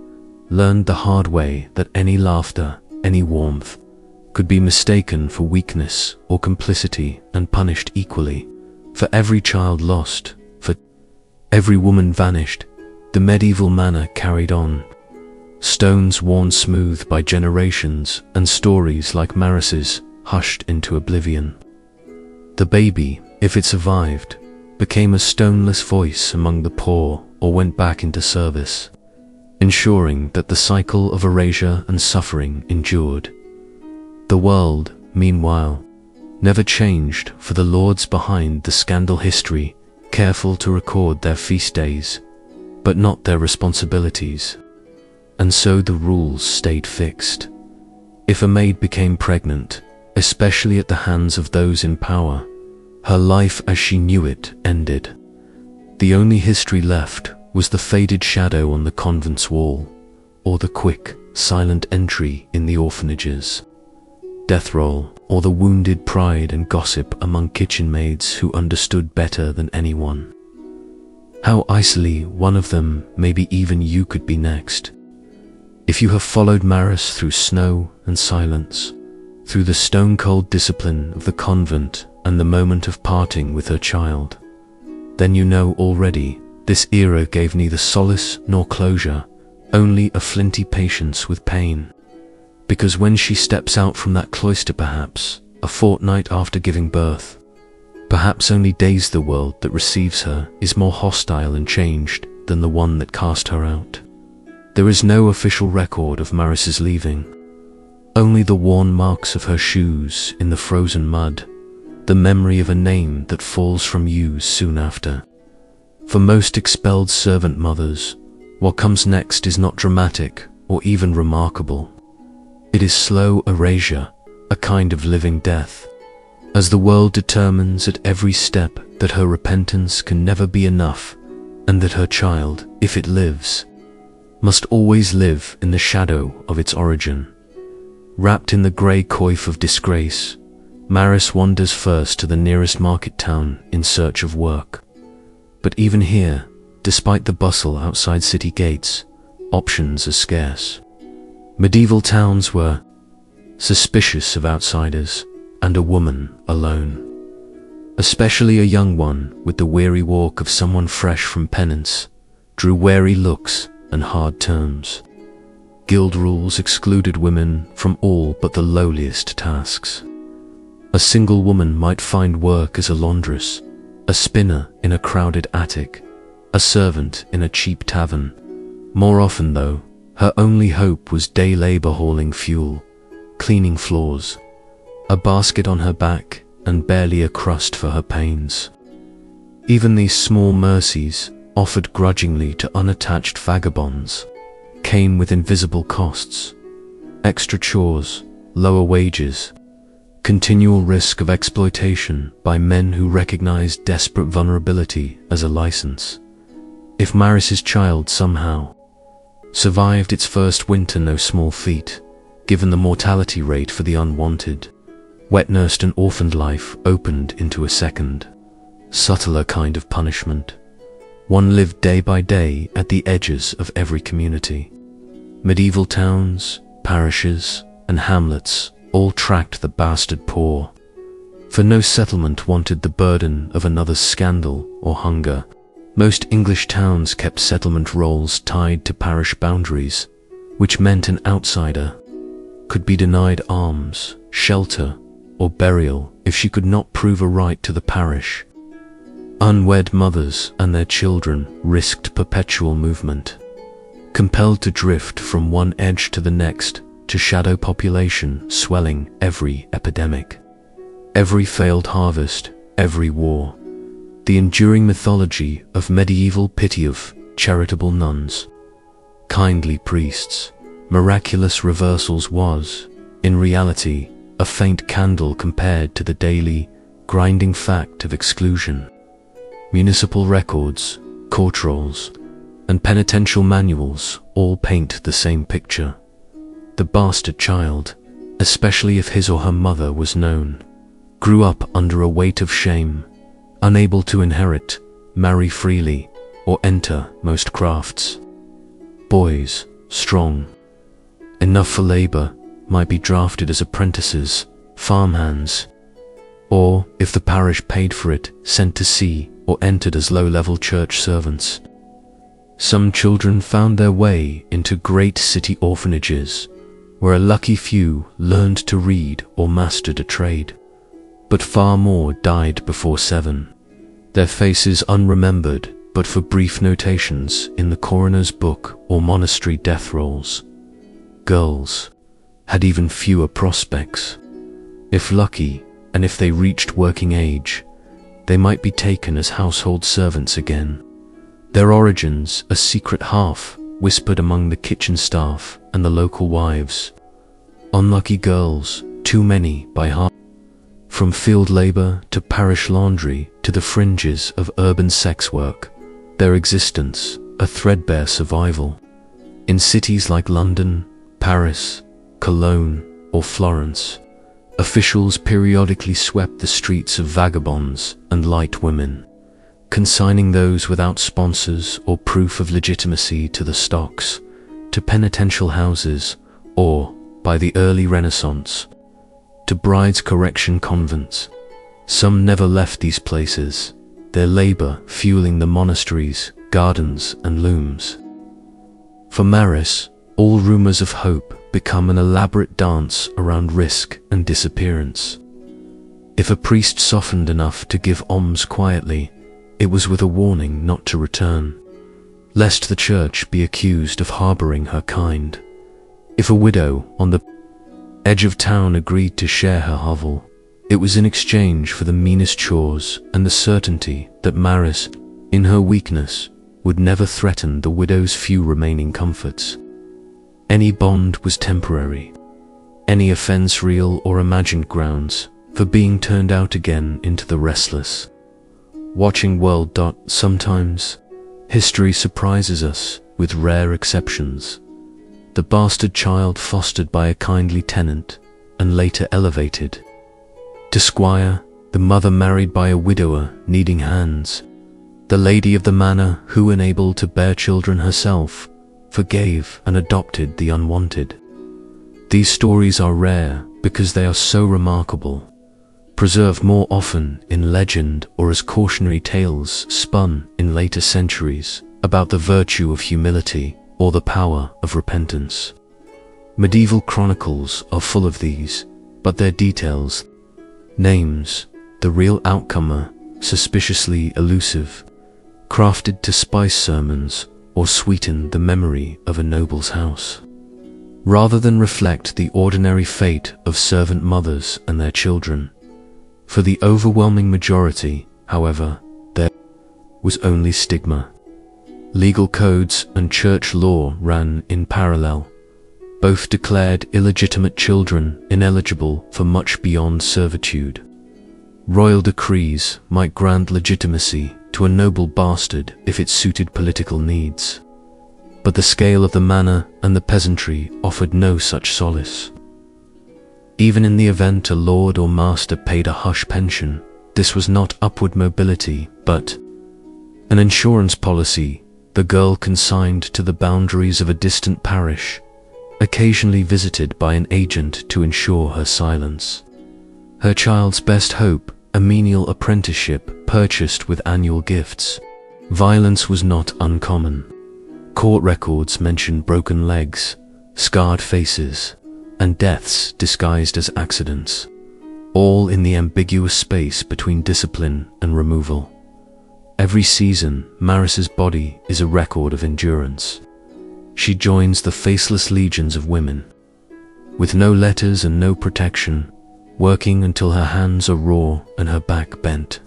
learned the hard way that any laughter, any warmth, could be mistaken for weakness or complicity and punished equally. For every child lost, for every woman vanished, the medieval manor carried on. Stones worn smooth by generations and stories like Marise's hushed into oblivion. The baby, if it survived, became a stoneless voice among the poor or went back into service, ensuring that the cycle of erasure and suffering endured. The world, meanwhile, never changed for the lords behind the scandal history, careful to record their feast days, but not their responsibilities. And so the rules stayed fixed. If a maid became pregnant, especially at the hands of those in power, her life as she knew it ended. The only history left was the faded shadow on the convent's wall, or the quick, silent entry in the orphanages. Death roll, or the wounded pride and gossip among kitchen maids who understood better than anyone. How easily one of them, maybe even you, could be next. If you have followed Marise through snow and silence, through the stone-cold discipline of the convent and the moment of parting with her child, then you know already this era gave neither solace nor closure, only a flinty patience with pain. Because when she steps out from that cloister, perhaps a fortnight after giving birth, perhaps only days, the world that receives her is more hostile and changed than the one that cast her out. There is no official record of Marise's leaving, only the worn marks of her shoes in the frozen mud, the memory of a name that falls from use soon after. For most expelled servant mothers, what comes next is not dramatic or even remarkable. It is slow erasure, a kind of living death, as the world determines at every step that her repentance can never be enough, and that her child, if it lives, must always live in the shadow of its origin. Wrapped in the grey coif of disgrace, Marise wanders first to the nearest market town in search of work. But even here, despite the bustle outside city gates, options are scarce. Medieval towns were suspicious of outsiders, and a woman alone. Especially a young one with the weary walk of someone fresh from penance, drew wary looks and hard terms. Guild rules excluded women from all but the lowliest tasks. A single woman might find work as a laundress, a spinner in a crowded attic, a servant in a cheap tavern. More often, though, her only hope was day labor, hauling fuel, cleaning floors, a basket on her back, and barely a crust for her pains. Even these small mercies, offered grudgingly to unattached vagabonds, came with invisible costs: extra chores, lower wages, continual risk of exploitation by men who recognized desperate vulnerability as a license. If Marise's child somehow survived its first winter, no small feat, given the mortality rate for the unwanted, wet-nursed and orphaned life opened into a second, subtler kind of punishment. One lived day by day at the edges of every community. Medieval towns, parishes, and hamlets all tracked the bastard poor, for no settlement wanted the burden of another's scandal or hunger. Most English towns kept settlement rolls tied to parish boundaries, which meant an outsider could be denied alms, shelter, or burial if she could not prove a right to the parish. Unwed mothers and their children risked perpetual movement, compelled to drift from one edge to the next to shadow population swelling every epidemic, every failed harvest, every war. The enduring mythology of medieval pity of charitable nuns, kindly priests, miraculous reversals was, in reality, a faint candle compared to the daily, grinding fact of exclusion. Municipal records, court rolls, and penitential manuals all paint the same picture. The bastard child, especially if his or her mother was known, grew up under a weight of shame, unable to inherit, marry freely, or enter most crafts. Boys, strong enough for labor, might be drafted as apprentices, farmhands, or, if the parish paid for it, sent to sea or entered as low-level church servants. Some children found their way into great city orphanages, where a lucky few learned to read or mastered a trade, but far more died before 7, their faces unremembered but for brief notations in the coroner's book or monastery death rolls. Girls had even fewer prospects. If lucky, and if they reached working age, they might be taken as household servants again, their origins a secret half whispered among the kitchen staff and the local wives. Unlucky girls, too many by half. From field labor to parish laundry to the fringes of urban sex work, their existence a threadbare survival. In cities like London, Paris, Cologne, or Florence, officials periodically swept the streets of vagabonds and light women, consigning those without sponsors or proof of legitimacy to the stocks, to penitential houses, or, by the early Renaissance, to brides' correction convents. Some never left these places, their labor fueling the monasteries, gardens, and looms. For Maris, all rumors of hope become an elaborate dance around risk and disappearance. If a priest softened enough to give alms quietly, it was with a warning not to return, lest the church be accused of harboring her kind. If a widow on the edge of town agreed to share her hovel, it was in exchange for the meanest chores and the certainty that Maris, in her weakness, would never threaten the widow's few remaining comforts. Any bond was temporary, any offense real or imagined grounds for being turned out again into the restless, watching world. Sometimes, history surprises us with rare exceptions. The bastard child fostered by a kindly tenant and later elevated to squire, the mother married by a widower needing hands, the lady of the manor who, unable to bear children herself, forgave and adopted the unwanted. These stories are rare because they are so remarkable, preserved more often in legend or as cautionary tales spun in later centuries about the virtue of humility or the power of repentance. Medieval chronicles are full of these, but their details, names, the real outcomer, suspiciously elusive, crafted to spice sermons or sweeten the memory of a noble's house, rather than reflect the ordinary fate of servant mothers and their children. For the overwhelming majority, however, there was only stigma. Legal codes and church law ran in parallel. Both declared illegitimate children ineligible for much beyond servitude. Royal decrees might grant legitimacy to a noble bastard if it suited political needs, but the scale of the manor and the peasantry offered no such solace. Even in the event a lord or master paid a hush pension, this was not upward mobility, but An insurance policy, the girl consigned to the boundaries of a distant parish, occasionally visited by an agent to ensure her silence. Her child's best hope, a menial apprenticeship purchased with annual gifts. Violence was not uncommon. Court records mention broken legs, scarred faces, and deaths disguised as accidents, all in the ambiguous space between discipline and removal. Every season, Marise's body is a record of endurance. She joins the faceless legions of women, with no letters and no protection, working until her hands are raw and her back bent.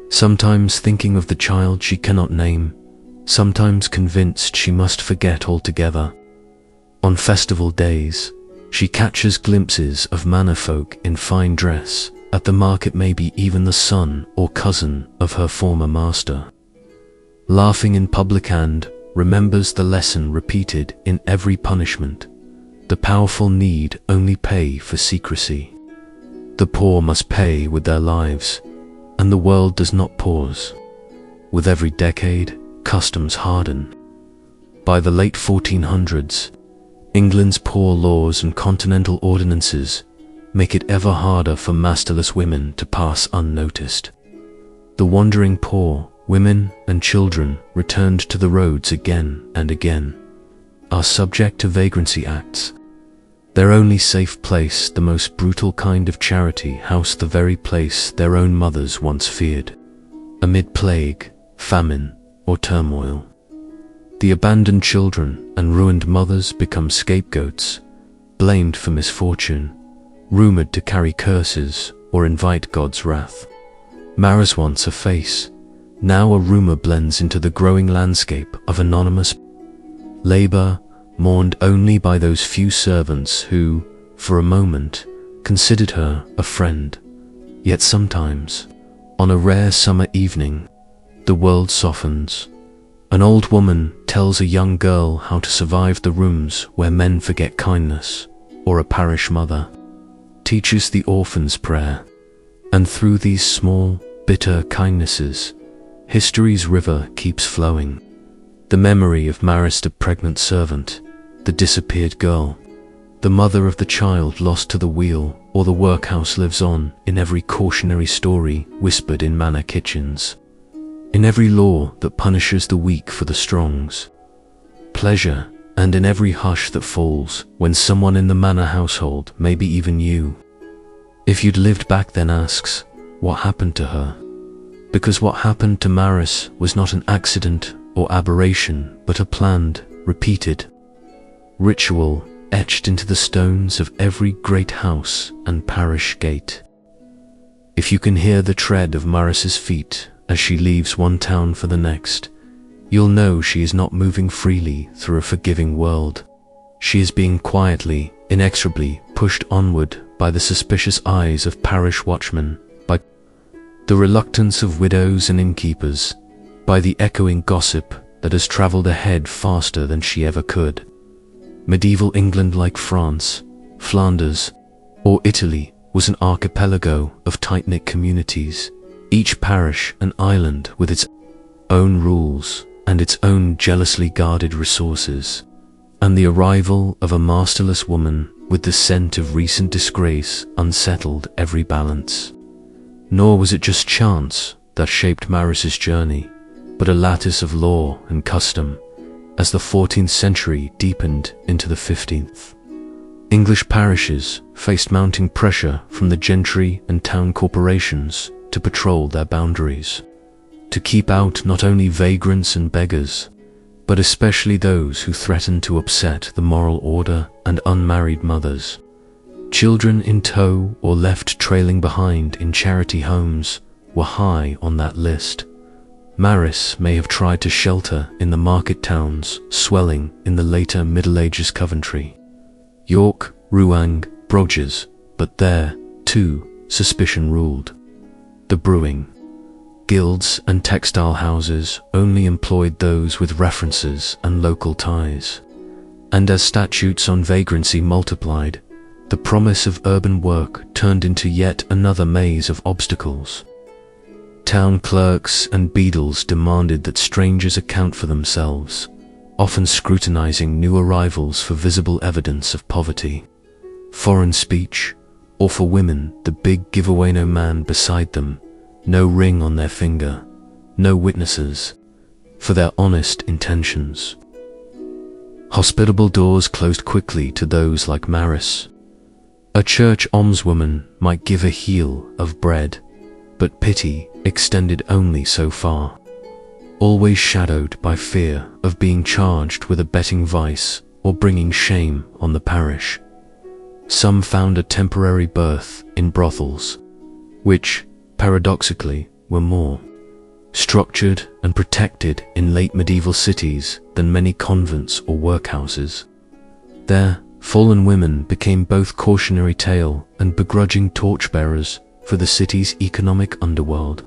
Sometimes thinking of the child she cannot name, sometimes convinced she must forget altogether. On festival days, she catches glimpses of manor folk in fine dress, at the market maybe even the son or cousin of her former master. Laughing in public and remembers the lesson repeated in every punishment. The powerful need only pay for secrecy. The poor must pay with their lives, and the world does not pause. With every decade, customs harden. By the late 1400s, England's poor laws and continental ordinances make it ever harder for masterless women to pass unnoticed. The wandering poor, women and children returned to the roads again and again, are subject to vagrancy acts. Their only safe place, the most brutal kind of charity, housed the very place their own mothers once feared, amid plague, famine, or turmoil. The abandoned children and ruined mothers become scapegoats, blamed for misfortune, rumored to carry curses or invite God's wrath. Maris once a face, now a rumor blends into the growing landscape of anonymous labor, mourned only by those few servants who, for a moment, considered her a friend. Yet sometimes, on a rare summer evening, the world softens. An old woman tells a young girl how to survive the rooms where men forget kindness, or a parish mother teaches the orphan's prayer. And through these small, bitter kindnesses, history's river keeps flowing. The memory of Maris, the pregnant servant, the disappeared girl, the mother of the child lost to the wheel, or the workhouse lives on in every cautionary story whispered in manor kitchens, in every law that punishes the weak for the strong's pleasure, and in every hush that falls when someone in the manor household, maybe even you, if you'd lived back then, asks, what happened to her? Because what happened to Maris was not an accident or aberration, but a planned, repeated ritual etched into the stones of every great house and parish gate. If you can hear the tread of Maris's feet as she leaves one town for the next, you'll know she is not moving freely through a forgiving world. She is being quietly, inexorably pushed onward by the suspicious eyes of parish watchmen, by the reluctance of widows and innkeepers, by the echoing gossip that has traveled ahead faster than she ever could. Medieval England, like France, Flanders, or Italy, was an archipelago of tight-knit communities, each parish an island with its own rules and its own jealously guarded resources. And the arrival of a masterless woman with the scent of recent disgrace unsettled every balance. Nor was it just chance that shaped Maris's journey, but a lattice of law and custom. As the 14th century deepened into the 15th, English parishes faced mounting pressure from the gentry and town corporations to patrol their boundaries, to keep out not only vagrants and beggars, but especially those who threatened to upset the moral order, and unmarried mothers. Children in tow or left trailing behind in charity homes were high on that list. Maris may have tried to shelter in the market towns swelling in the later Middle Ages Coventry, York, Rouen, Bruges, but there, too, suspicion ruled. The brewing guilds and textile houses only employed those with references and local ties. And as statutes on vagrancy multiplied, the promise of urban work turned into yet another maze of obstacles. Town clerks and beadles demanded that strangers account for themselves, often scrutinizing new arrivals for visible evidence of poverty, foreign speech, or for women, the big giveaway: no man beside them, no ring on their finger, no witnesses, for their honest intentions. Hospitable doors closed quickly to those like Marise. A church almswoman might give a heel of bread, but pity extended only so far, always shadowed by fear of being charged with abetting vice or bringing shame on the parish. Some found a temporary berth in brothels, which, paradoxically, were more structured and protected in late medieval cities than many convents or workhouses. There, fallen women became both cautionary tale and begrudging torchbearers for the city's economic underworld.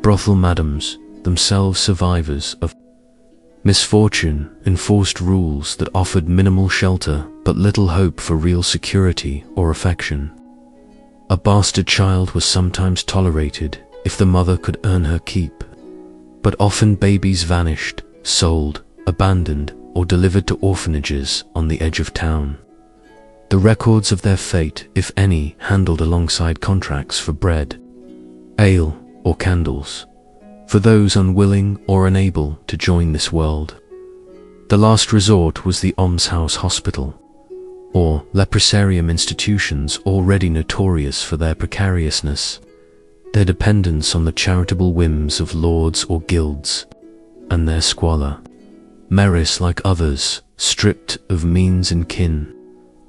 Brothel madams, themselves survivors of misfortune, enforced rules that offered minimal shelter but little hope for real security or affection. A bastard child was sometimes tolerated if the mother could earn her keep, but often babies vanished, sold, abandoned, or delivered to orphanages on the edge of town. The records of their fate, if any, handled alongside contracts for bread, ale, or candles, for those unwilling or unable to join this world. The last resort was the almshouse hospital, or leprosarium, institutions already notorious for their precariousness, their dependence on the charitable whims of lords or guilds, and their squalor. Marise, like others, stripped of means and kin,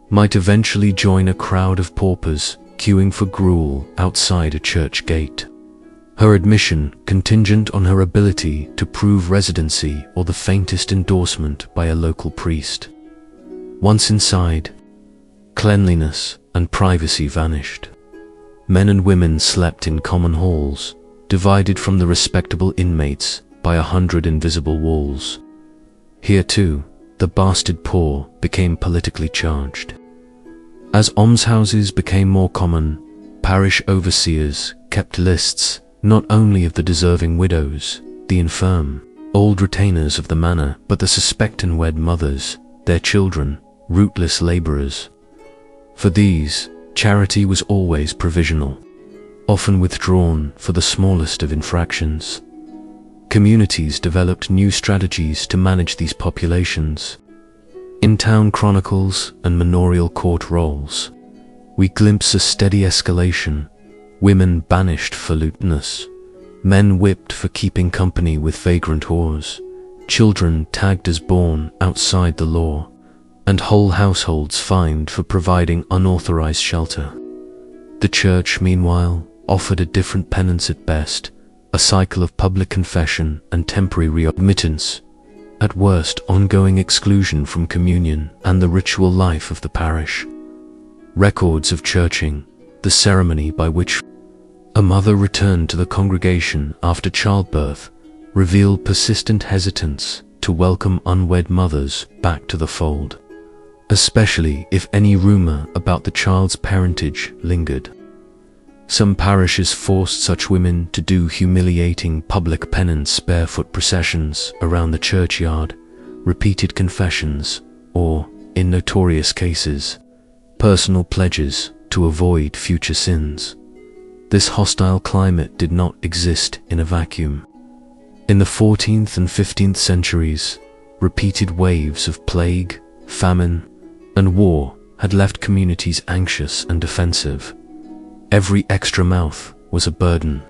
might eventually join a crowd of paupers queuing for gruel outside a church gate, her admission contingent on her ability to prove residency or the faintest endorsement by a local priest. Once inside, cleanliness and privacy vanished. Men and women slept in common halls, divided from the respectable inmates by 100 invisible walls. Here too, the bastard poor became politically charged. As almshouses became more common, parish overseers kept lists not only of the deserving widows, the infirm, old retainers of the manor, but the suspect unwed mothers, their children, rootless labourers. For these, charity was always provisional, often withdrawn for the smallest of infractions. Communities developed new strategies to manage these populations. In town chronicles and manorial court rolls, we glimpse a steady escalation: women banished for lewdness, men whipped for keeping company with vagrant whores, children tagged as born outside the law, and whole households fined for providing unauthorized shelter. The church, meanwhile, offered a different penance at best, a cycle of public confession and temporary readmittance, at worst ongoing exclusion from communion and the ritual life of the parish. Records of churching, the ceremony by which a mother returned to the congregation after childbirth, revealed persistent hesitance to welcome unwed mothers back to the fold, especially if any rumor about the child's parentage lingered. Some parishes forced such women to do humiliating public penance, barefoot processions around the churchyard, repeated confessions, or, in notorious cases, personal pledges to avoid future sins. This hostile climate did not exist in a vacuum. In the 14th and 15th centuries, repeated waves of plague, famine, and war had left communities anxious and defensive. Every extra mouth was a burden.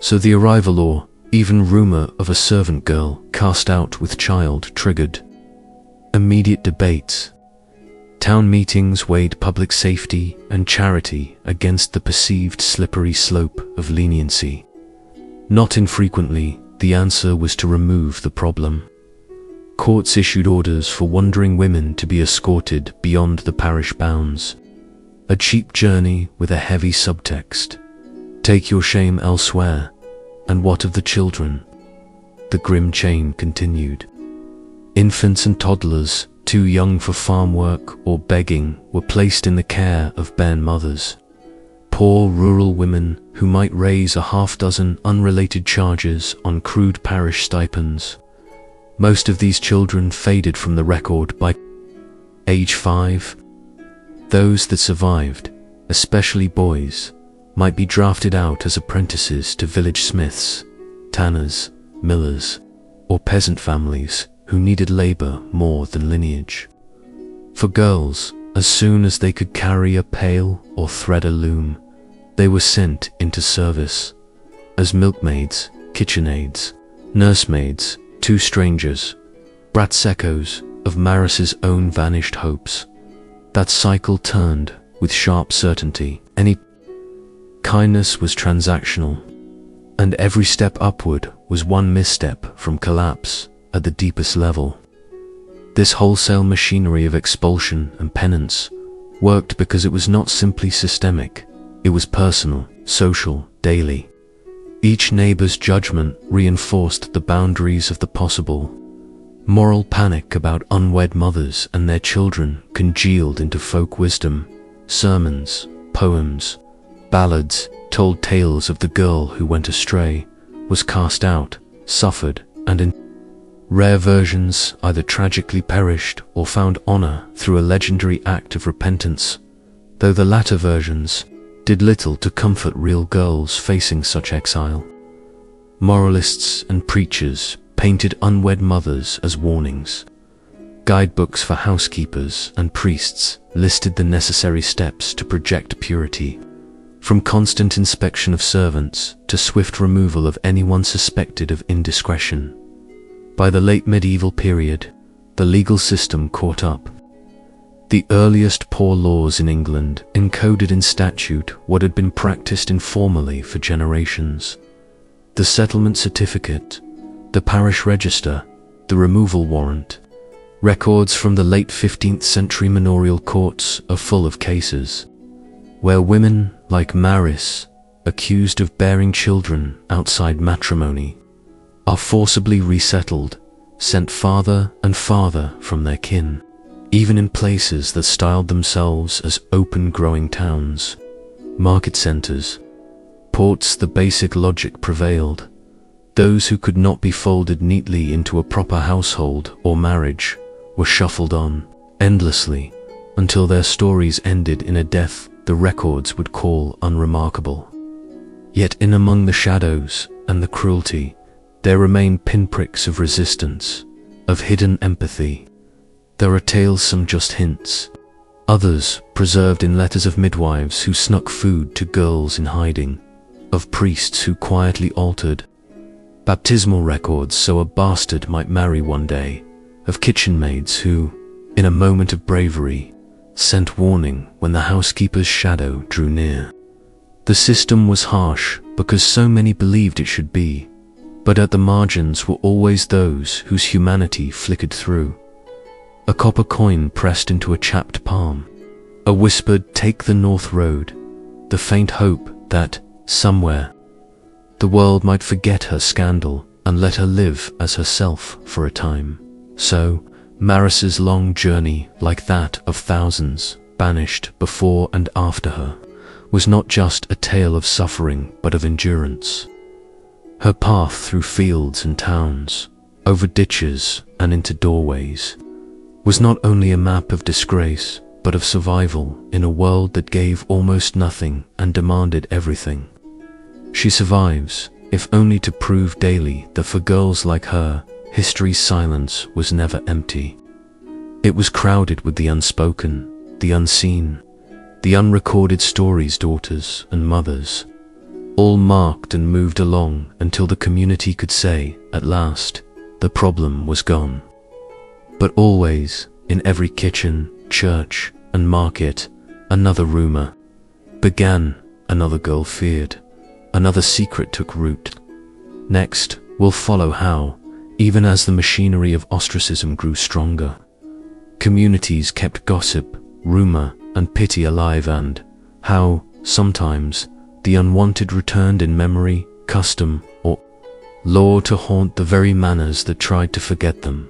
So the arrival or even rumor of a servant girl cast out with child triggered immediate debates. Town meetings weighed public safety and charity against the perceived slippery slope of leniency. Not infrequently, the answer was to remove the problem. Courts issued orders for wandering women to be escorted beyond the parish bounds. A cheap journey with a heavy subtext. Take your shame elsewhere, and what of the children? The grim chain continued. Infants and toddlers, too young for farm work or begging, were placed in the care of bare mothers. Poor rural women who might raise a half-dozen unrelated charges on crude parish stipends. Most of these children faded from the record by age 5. Those that survived, especially boys, might be drafted out as apprentices to village smiths, tanners, millers, or peasant families who needed labor more than lineage. For girls, as soon as they could carry a pail or thread a loom, they were sent into service as milkmaids, kitchenaids, nursemaids, two strangers, brats echoes of Marise's own vanished hopes. That cycle turned with sharp certainty. Any kindness was transactional, and every step upward was one misstep from collapse at the deepest level. This wholesale machinery of expulsion and penance worked because it was not simply systemic, it was personal, social, daily. Each neighbor's judgment reinforced the boundaries of the possible. Moral panic about unwed mothers and their children congealed into folk wisdom. Sermons, poems, ballads told tales of the girl who went astray, was cast out, suffered, and in rare versions either tragically perished or found honor through a legendary act of repentance, though the latter versions did little to comfort real girls facing such exile. Moralists and preachers painted unwed mothers as warnings. Guidebooks for housekeepers and priests listed the necessary steps to project purity, from constant inspection of servants to swift removal of anyone suspected of indiscretion. By the late medieval period, the legal system caught up. The earliest poor laws in England encoded in statute what had been practiced informally for generations. The settlement certificate, the parish register, the removal warrant. Records from the late 15th century manorial courts are full of cases where women like Marise, accused of bearing children outside matrimony, are forcibly resettled, sent farther and farther from their kin, even in places that styled themselves as open growing towns, market centers, ports. The basic logic prevailed. Those who could not be folded neatly into a proper household or marriage were shuffled on, endlessly, until their stories ended in a death the records would call unremarkable. Yet in among the shadows and the cruelty, there remain pinpricks of resistance, of hidden empathy. There are tales, some just hints, others preserved in letters of midwives who snuck food to girls in hiding, of priests who quietly altered baptismal records so a bastard might marry one day, of kitchen maids who, in a moment of bravery, sent warning when the housekeeper's shadow drew near. The system was harsh because so many believed it should be, but at the margins were always those whose humanity flickered through. A copper coin pressed into a chapped palm, a whispered "take the north road," the faint hope that, somewhere, the world might forget her scandal and let her live as herself for a time. So, Marise's long journey, like that of thousands banished before and after her, was not just a tale of suffering but of endurance. Her path through fields and towns, over ditches and into doorways, was not only a map of disgrace but of survival in a world that gave almost nothing and demanded everything. She survives, if only to prove daily that for girls like her, history's silence was never empty. It was crowded with the unspoken, the unseen, the unrecorded stories, daughters and mothers, all marked and moved along until the community could say, at last, the problem was gone. But always, in every kitchen, church, and market, another rumor began, another girl feared, another secret took root. Next, we'll follow how, even as the machinery of ostracism grew stronger, communities kept gossip, rumor, and pity alive, and how, sometimes, the unwanted returned in memory, custom, or law to haunt the very manors that tried to forget them.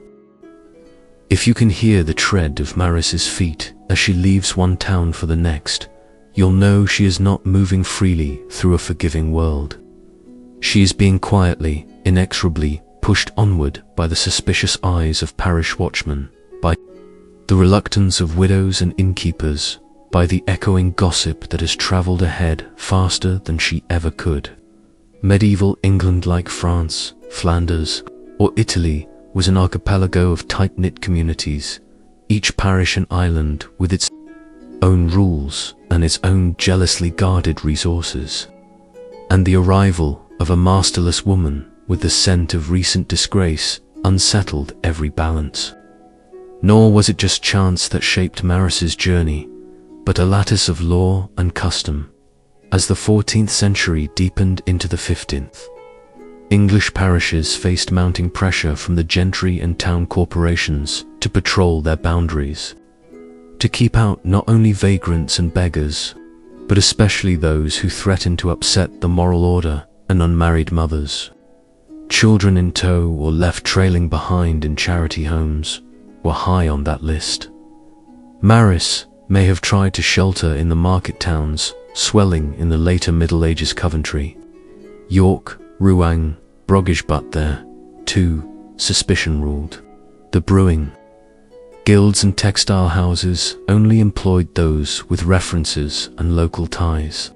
If you can hear the tread of Marise's feet as she leaves one town for the next, you'll know she is not moving freely through a forgiving world. She is being quietly, inexorably pushed onward by the suspicious eyes of parish watchmen, by the reluctance of widows and innkeepers, by the echoing gossip that has travelled ahead faster than she ever could. Medieval England, like France, Flanders, or Italy, was an archipelago of tight-knit communities, each parish an island with its own rules and its own jealously guarded resources. And the arrival of a masterless woman with the scent of recent disgrace unsettled every balance. Nor was it just chance that shaped Marise's journey, but a lattice of law and custom. As the 14th century deepened into the 15th, English parishes faced mounting pressure from the gentry and town corporations to patrol their boundaries, to keep out not only vagrants and beggars, but especially those who threatened to upset the moral order and unmarried mothers. Children in tow or left trailing behind in charity homes were high on that list. Marise may have tried to shelter in the market towns swelling in the later Middle Ages Coventry, York, Rouen, Broggish, but there, too, suspicion ruled. The brewing guilds and textile houses only employed those with references and local ties.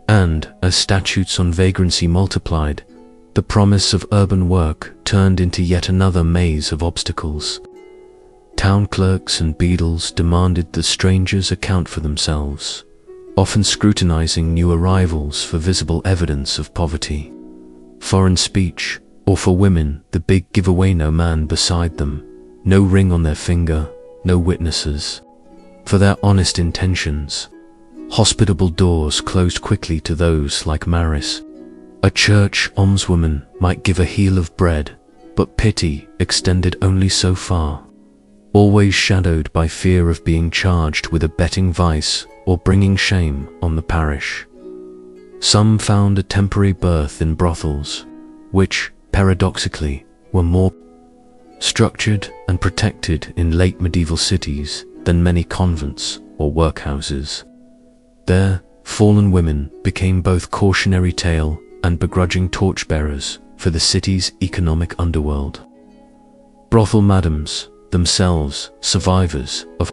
And, as statutes on vagrancy multiplied, the promise of urban work turned into yet another maze of obstacles. Town clerks and beadles demanded that strangers account for themselves, often scrutinizing new arrivals for visible evidence of poverty. Foreign speech, or for women, the big giveaway: no man beside them, no ring on their finger, no witnesses. For their honest intentions, hospitable doors closed quickly to those like Marise. A church almswoman might give a heel of bread, but pity extended only so far, always shadowed by fear of being charged with abetting vice or bringing shame on the parish. Some found a temporary berth in brothels, which, paradoxically, were more structured and protected in late medieval cities than many convents or workhouses. There, fallen women became both cautionary tale and begrudging torchbearers for the city's economic underworld. Brothel madams, themselves survivors of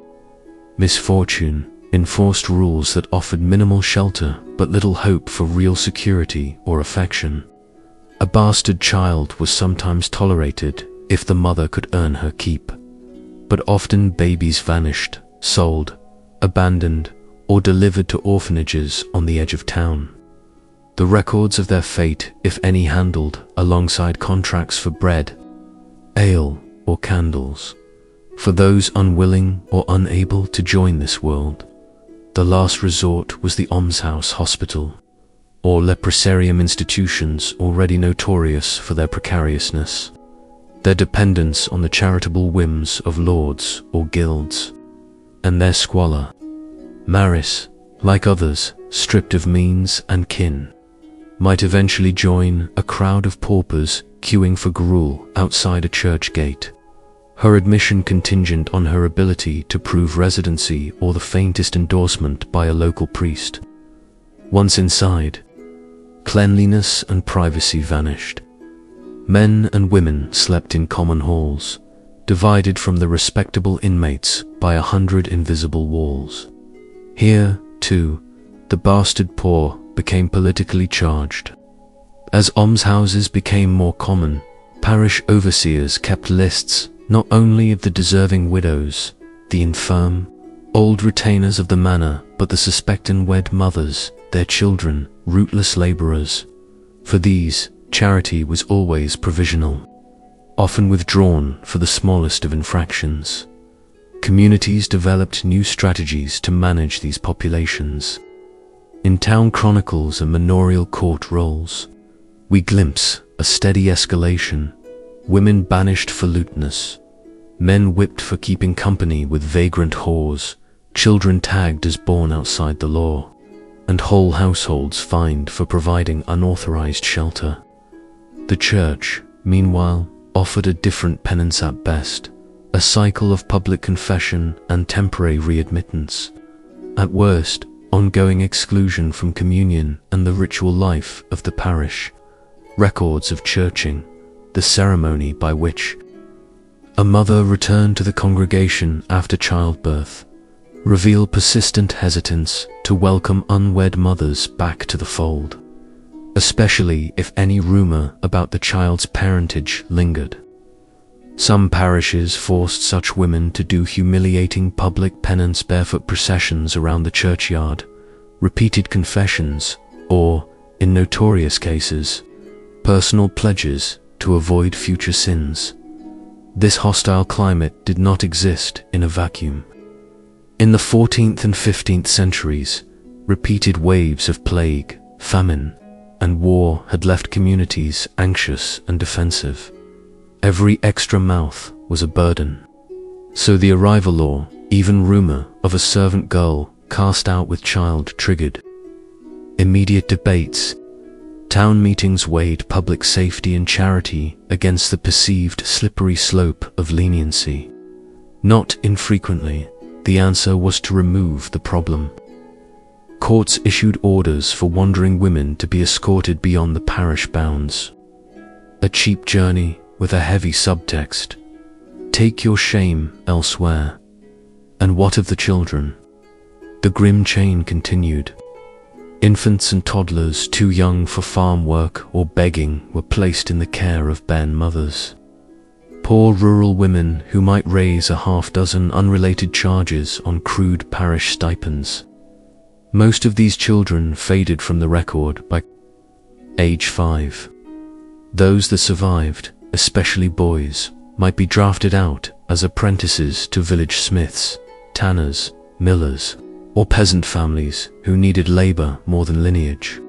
misfortune, enforced rules that offered minimal shelter but little hope for real security or affection. A bastard child was sometimes tolerated if the mother could earn her keep, but often babies vanished, sold, abandoned, or delivered to orphanages on the edge of town. The records of their fate, if any, handled alongside contracts for bread, ale, or candles. For those unwilling or unable to join this world, the last resort was the almshouse hospital, or leprosarium institutions already notorious for their precariousness, their dependence on the charitable whims of lords or guilds, and their squalor. Marise, like others, stripped of means and kin, might eventually join a crowd of paupers queuing for gruel outside a church gate, her admission contingent on her ability to prove residency or the faintest endorsement by a local priest. Once inside, cleanliness and privacy vanished. Men and women slept in common halls, divided from the respectable inmates by 100 invisible walls. Here, too, the bastard poor became politically charged. As almshouses became more common, parish overseers kept lists not only of the deserving widows, the infirm, old retainers of the manor, but the suspect unwed mothers, their children, rootless labourers. For these, charity was always provisional, often withdrawn for the smallest of infractions. Communities developed new strategies to manage these populations. In town chronicles and manorial court rolls, we glimpse a steady escalation: women banished for lewdness, men whipped for keeping company with vagrant whores, children tagged as born outside the law, and whole households fined for providing unauthorized shelter. The church, meanwhile, offered a different penance at best, a cycle of public confession and temporary readmittance. At worst, ongoing exclusion from communion and the ritual life of the parish. Records of churching, the ceremony by which a mother returned to the congregation after childbirth, reveal persistent hesitance to welcome unwed mothers back to the fold, especially if any rumor about the child's parentage lingered. Some parishes forced such women to do humiliating public penance, barefoot processions around the churchyard, repeated confessions, or, in notorious cases, personal pledges to avoid future sins. This hostile climate did not exist in a vacuum. In the 14th and 15th centuries, repeated waves of plague, famine, and war had left communities anxious and defensive. Every extra mouth was a burden. So the arrival law, even rumor of a servant girl cast out with child, triggered immediate debates. Town meetings weighed public safety and charity against the perceived slippery slope of leniency. Not infrequently, the answer was to remove the problem. Courts issued orders for wandering women to be escorted beyond the parish bounds. A cheap journey with a heavy subtext. Take your shame elsewhere. And what of the children? The grim chain continued. Infants and toddlers too young for farm work or begging were placed in the care of bare mothers. Poor rural women who might raise a half-dozen unrelated charges on crude parish stipends. Most of these children faded from the record by age 5. Those that survived, especially boys, might be drafted out as apprentices to village smiths, tanners, millers, or peasant families who needed labor more than lineage.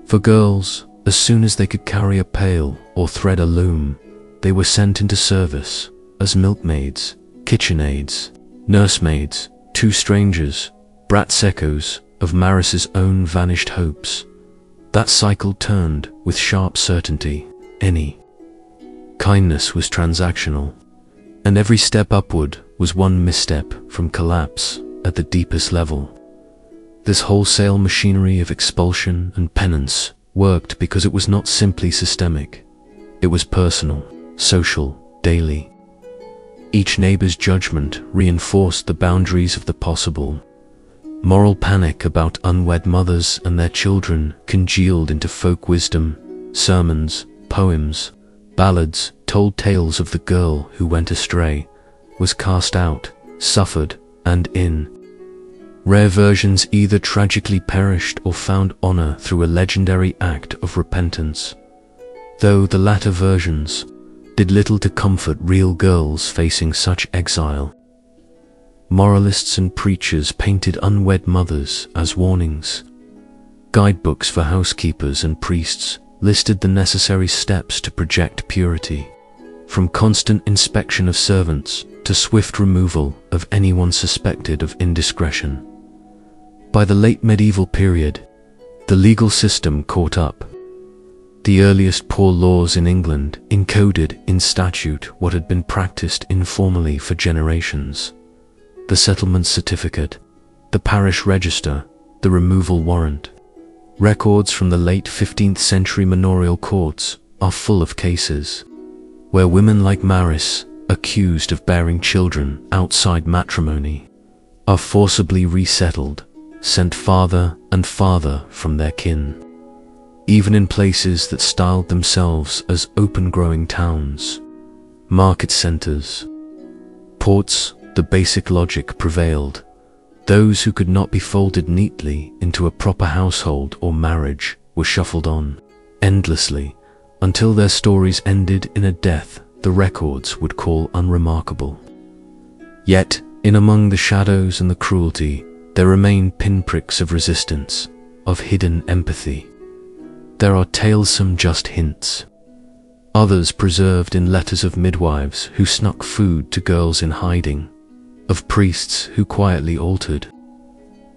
For girls, as soon as they could carry a pail or thread a loom, they were sent into service as milkmaids, kitchen aids, nursemaids, two strangers, brats echoes of Marise's own vanished hopes. That cycle turned with sharp certainty. Any kindness was transactional, and every step upward was one misstep from collapse at the deepest level. This wholesale machinery of expulsion and penance worked because it was not simply systemic. It was personal, social, daily. Each neighbor's judgment reinforced the boundaries of the possible. Moral panic about unwed mothers and their children congealed into folk wisdom, sermons, poems, ballads told tales of the girl who went astray, was cast out, suffered, and in rare versions either tragically perished or found honor through a legendary act of repentance, though the latter versions did little to comfort real girls facing such exile. Moralists and preachers painted unwed mothers as warnings. Guidebooks for housekeepers and priests listed the necessary steps to project purity, from constant inspection of servants to swift removal of anyone suspected of indiscretion. By the late medieval period, the legal system caught up. The earliest poor laws in England encoded in statute what had been practiced informally for generations. The settlement certificate, the parish register, the removal warrant. Records from the late 15th century manorial courts are full of cases where women like Marise, accused of bearing children outside matrimony, are forcibly resettled, sent farther and farther from their kin, even in places that styled themselves as open-growing towns, market centers, ports. The basic logic prevailed. Those who could not be folded neatly into a proper household or marriage were shuffled on, endlessly, until their stories ended in a death the records would call unremarkable. Yet, in among the shadows and the cruelty, there remain pinpricks of resistance, of hidden empathy. There are talesome just hints, others preserved in letters of midwives who snuck food to girls in hiding, of priests who quietly altered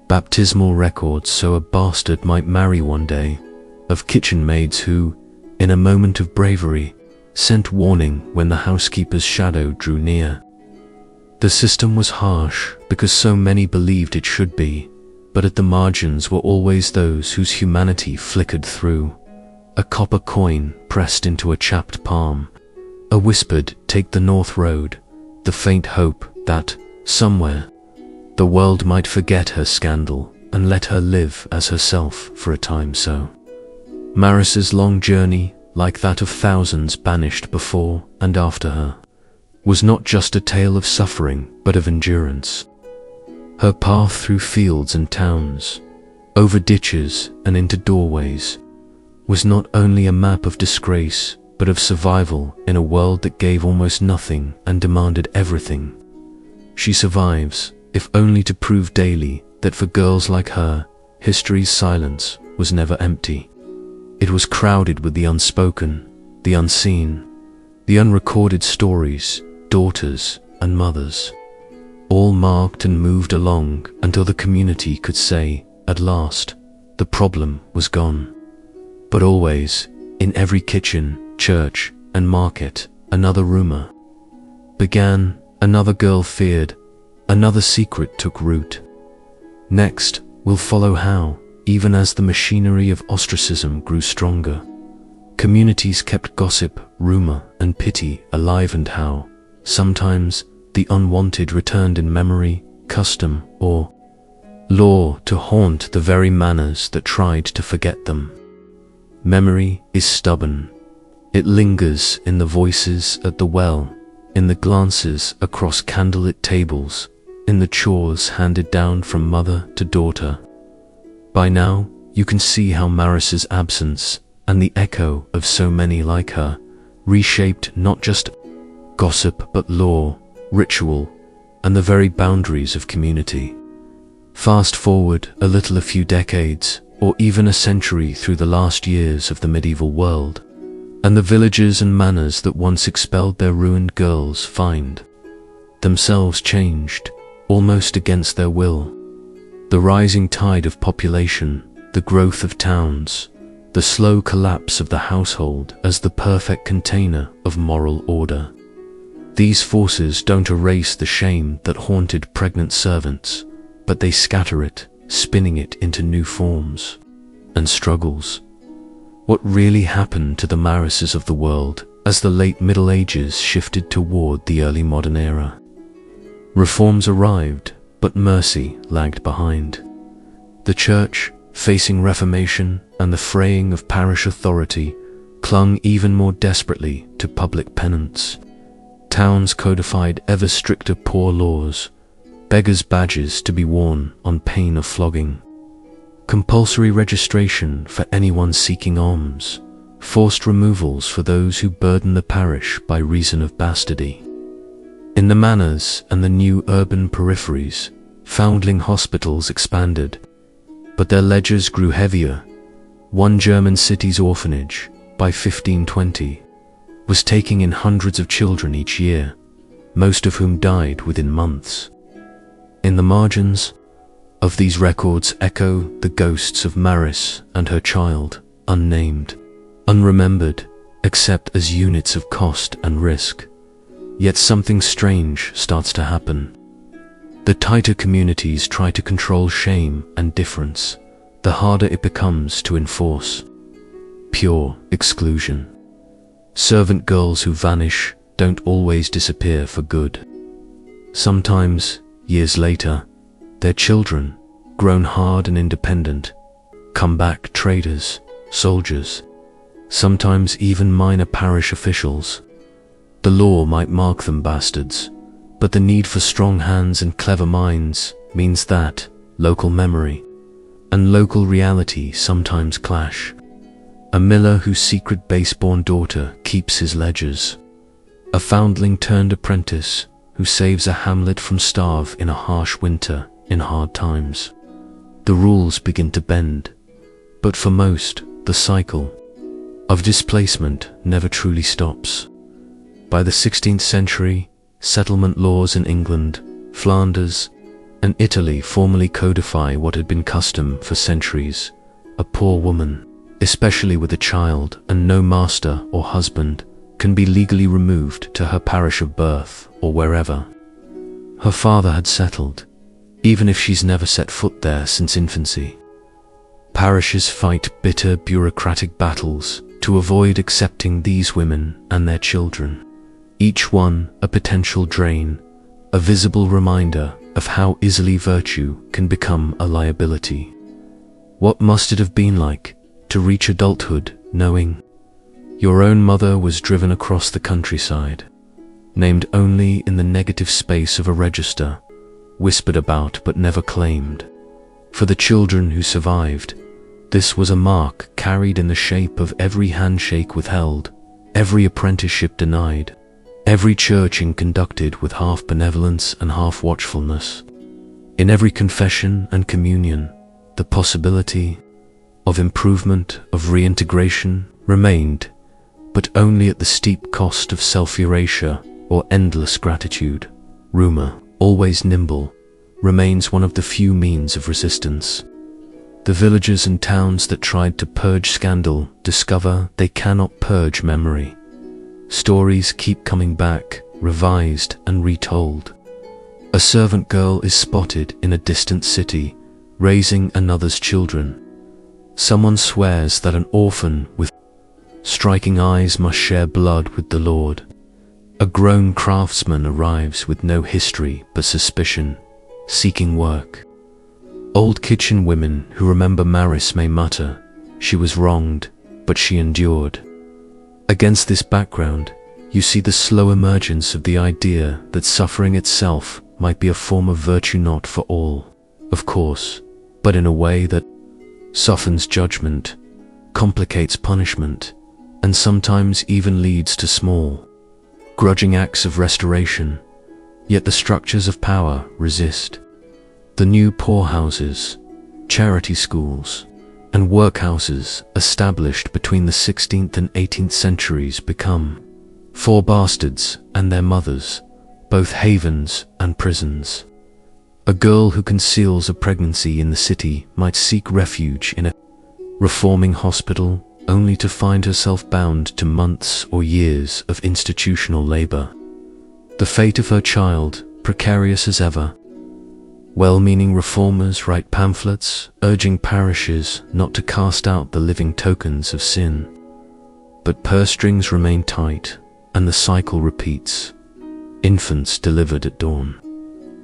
baptismal records so a bastard might marry one day, of kitchen maids who, in a moment of bravery, sent warning when the housekeeper's shadow drew near. The system was harsh because so many believed it should be, but at the margins were always those whose humanity flickered through. A copper coin pressed into a chapped palm, a whispered, "Take the North Road," the faint hope that, somewhere, the world might forget her scandal and let her live as herself for a time. So Marise's long journey, like that of thousands banished before and after her, was not just a tale of suffering but of endurance. Her path through fields and towns, over ditches and into doorways, was not only a map of disgrace but of survival in a world that gave almost nothing and demanded everything. She survives, if only to prove daily that for girls like her, history's silence was never empty. It was crowded with the unspoken, the unseen, the unrecorded stories, daughters and mothers, all marked and moved along until the community could say, at last, the problem was gone. But always, in every kitchen, church and market, another rumor began, another girl feared, another secret took root. Next, we'll follow how, even as the machinery of ostracism grew stronger, communities kept gossip, rumor, and pity alive, and how, sometimes, the unwanted returned in memory, custom, or law to haunt the very manors that tried to forget them. Memory is stubborn. It lingers in the voices at the well, in the glances across candlelit tables, in the chores handed down from mother to daughter. By now, you can see how Marise's absence and the echo of so many like her reshaped not just gossip but law, ritual, and the very boundaries of community. Fast forward a few decades, or even a century through the last years of the medieval world, and the villages and manors that once expelled their ruined girls find themselves changed, almost against their will. The rising tide of population, the growth of towns, the slow collapse of the household as the perfect container of moral order. These forces don't erase the shame that haunted pregnant servants, but they scatter it, spinning it into new forms and struggles. What really happened to the Marises of the world as the late Middle Ages shifted toward the early modern era? Reforms arrived, but mercy lagged behind. The Church, facing Reformation and the fraying of parish authority, clung even more desperately to public penance. Towns codified ever stricter poor laws, beggars' badges to be worn on pain of flogging, compulsory registration for anyone seeking alms, forced removals for those who burdened the parish by reason of bastardy. In the manors and the new urban peripheries, foundling hospitals expanded, but their ledgers grew heavier. One German city's orphanage, by 1520, was taking in hundreds of children each year, most of whom died within months. In the margins of these records echo the ghosts of Marise and her child, unnamed, unremembered, except as units of cost and risk. Yet something strange starts to happen. The tighter communities try to control shame and difference, the harder it becomes to enforce. Pure exclusion. Servant girls who vanish don't always disappear for good. Sometimes, years later, their children, grown hard and independent, come back traders, soldiers, sometimes even minor parish officials. The law might mark them bastards, but the need for strong hands and clever minds means that local memory and local reality sometimes clash. A miller whose secret base-born daughter keeps his ledgers. A foundling turned apprentice who saves a hamlet from starve in a harsh winter in hard times. The rules begin to bend, but for most, the cycle of displacement never truly stops. By the 16th century, settlement laws in England, Flanders, and Italy formally codify what had been custom for centuries. A poor woman, especially with a child and no master or husband, can be legally removed to her parish of birth or wherever her father had settled, even if she's never set foot there since infancy. Parishes fight bitter bureaucratic battles to avoid accepting these women and their children, each one a potential drain, a visible reminder of how easily virtue can become a liability. What must it have been like to reach adulthood knowing your own mother was driven across the countryside, named only in the negative space of a register, whispered about but never claimed? For the children who survived, this was a mark carried in the shape of every handshake withheld, every apprenticeship denied, every churching conducted with half benevolence and half watchfulness. In every confession and communion, the possibility of improvement, of reintegration, remained, but only at the steep cost of self-erasure or endless gratitude. Rumor, always nimble, remains one of the few means of resistance. The villages and towns that tried to purge scandal discover they cannot purge memory. Stories keep coming back, revised and retold. A servant girl is spotted in a distant city, raising another's children. Someone swears that an orphan with striking eyes must share blood with the Lord. A grown craftsman arrives with no history but suspicion, seeking work. Old kitchen women who remember Marise may mutter, she was wronged, but she endured. Against this background, you see the slow emergence of the idea that suffering itself might be a form of virtue, not for all, of course, but in a way that softens judgment, complicates punishment, and sometimes even leads to small, grudging acts of restoration. Yet the structures of power resist. The new poorhouses, charity schools, and workhouses established between the 16th and 18th centuries become, for bastards and their mothers, both havens and prisons. A girl who conceals a pregnancy in the city might seek refuge in a reforming hospital only to find herself bound to months or years of institutional labor. The fate of her child, precarious as ever. Well-meaning reformers write pamphlets urging parishes not to cast out the living tokens of sin. But purse strings remain tight, and the cycle repeats. Infants delivered at dawn,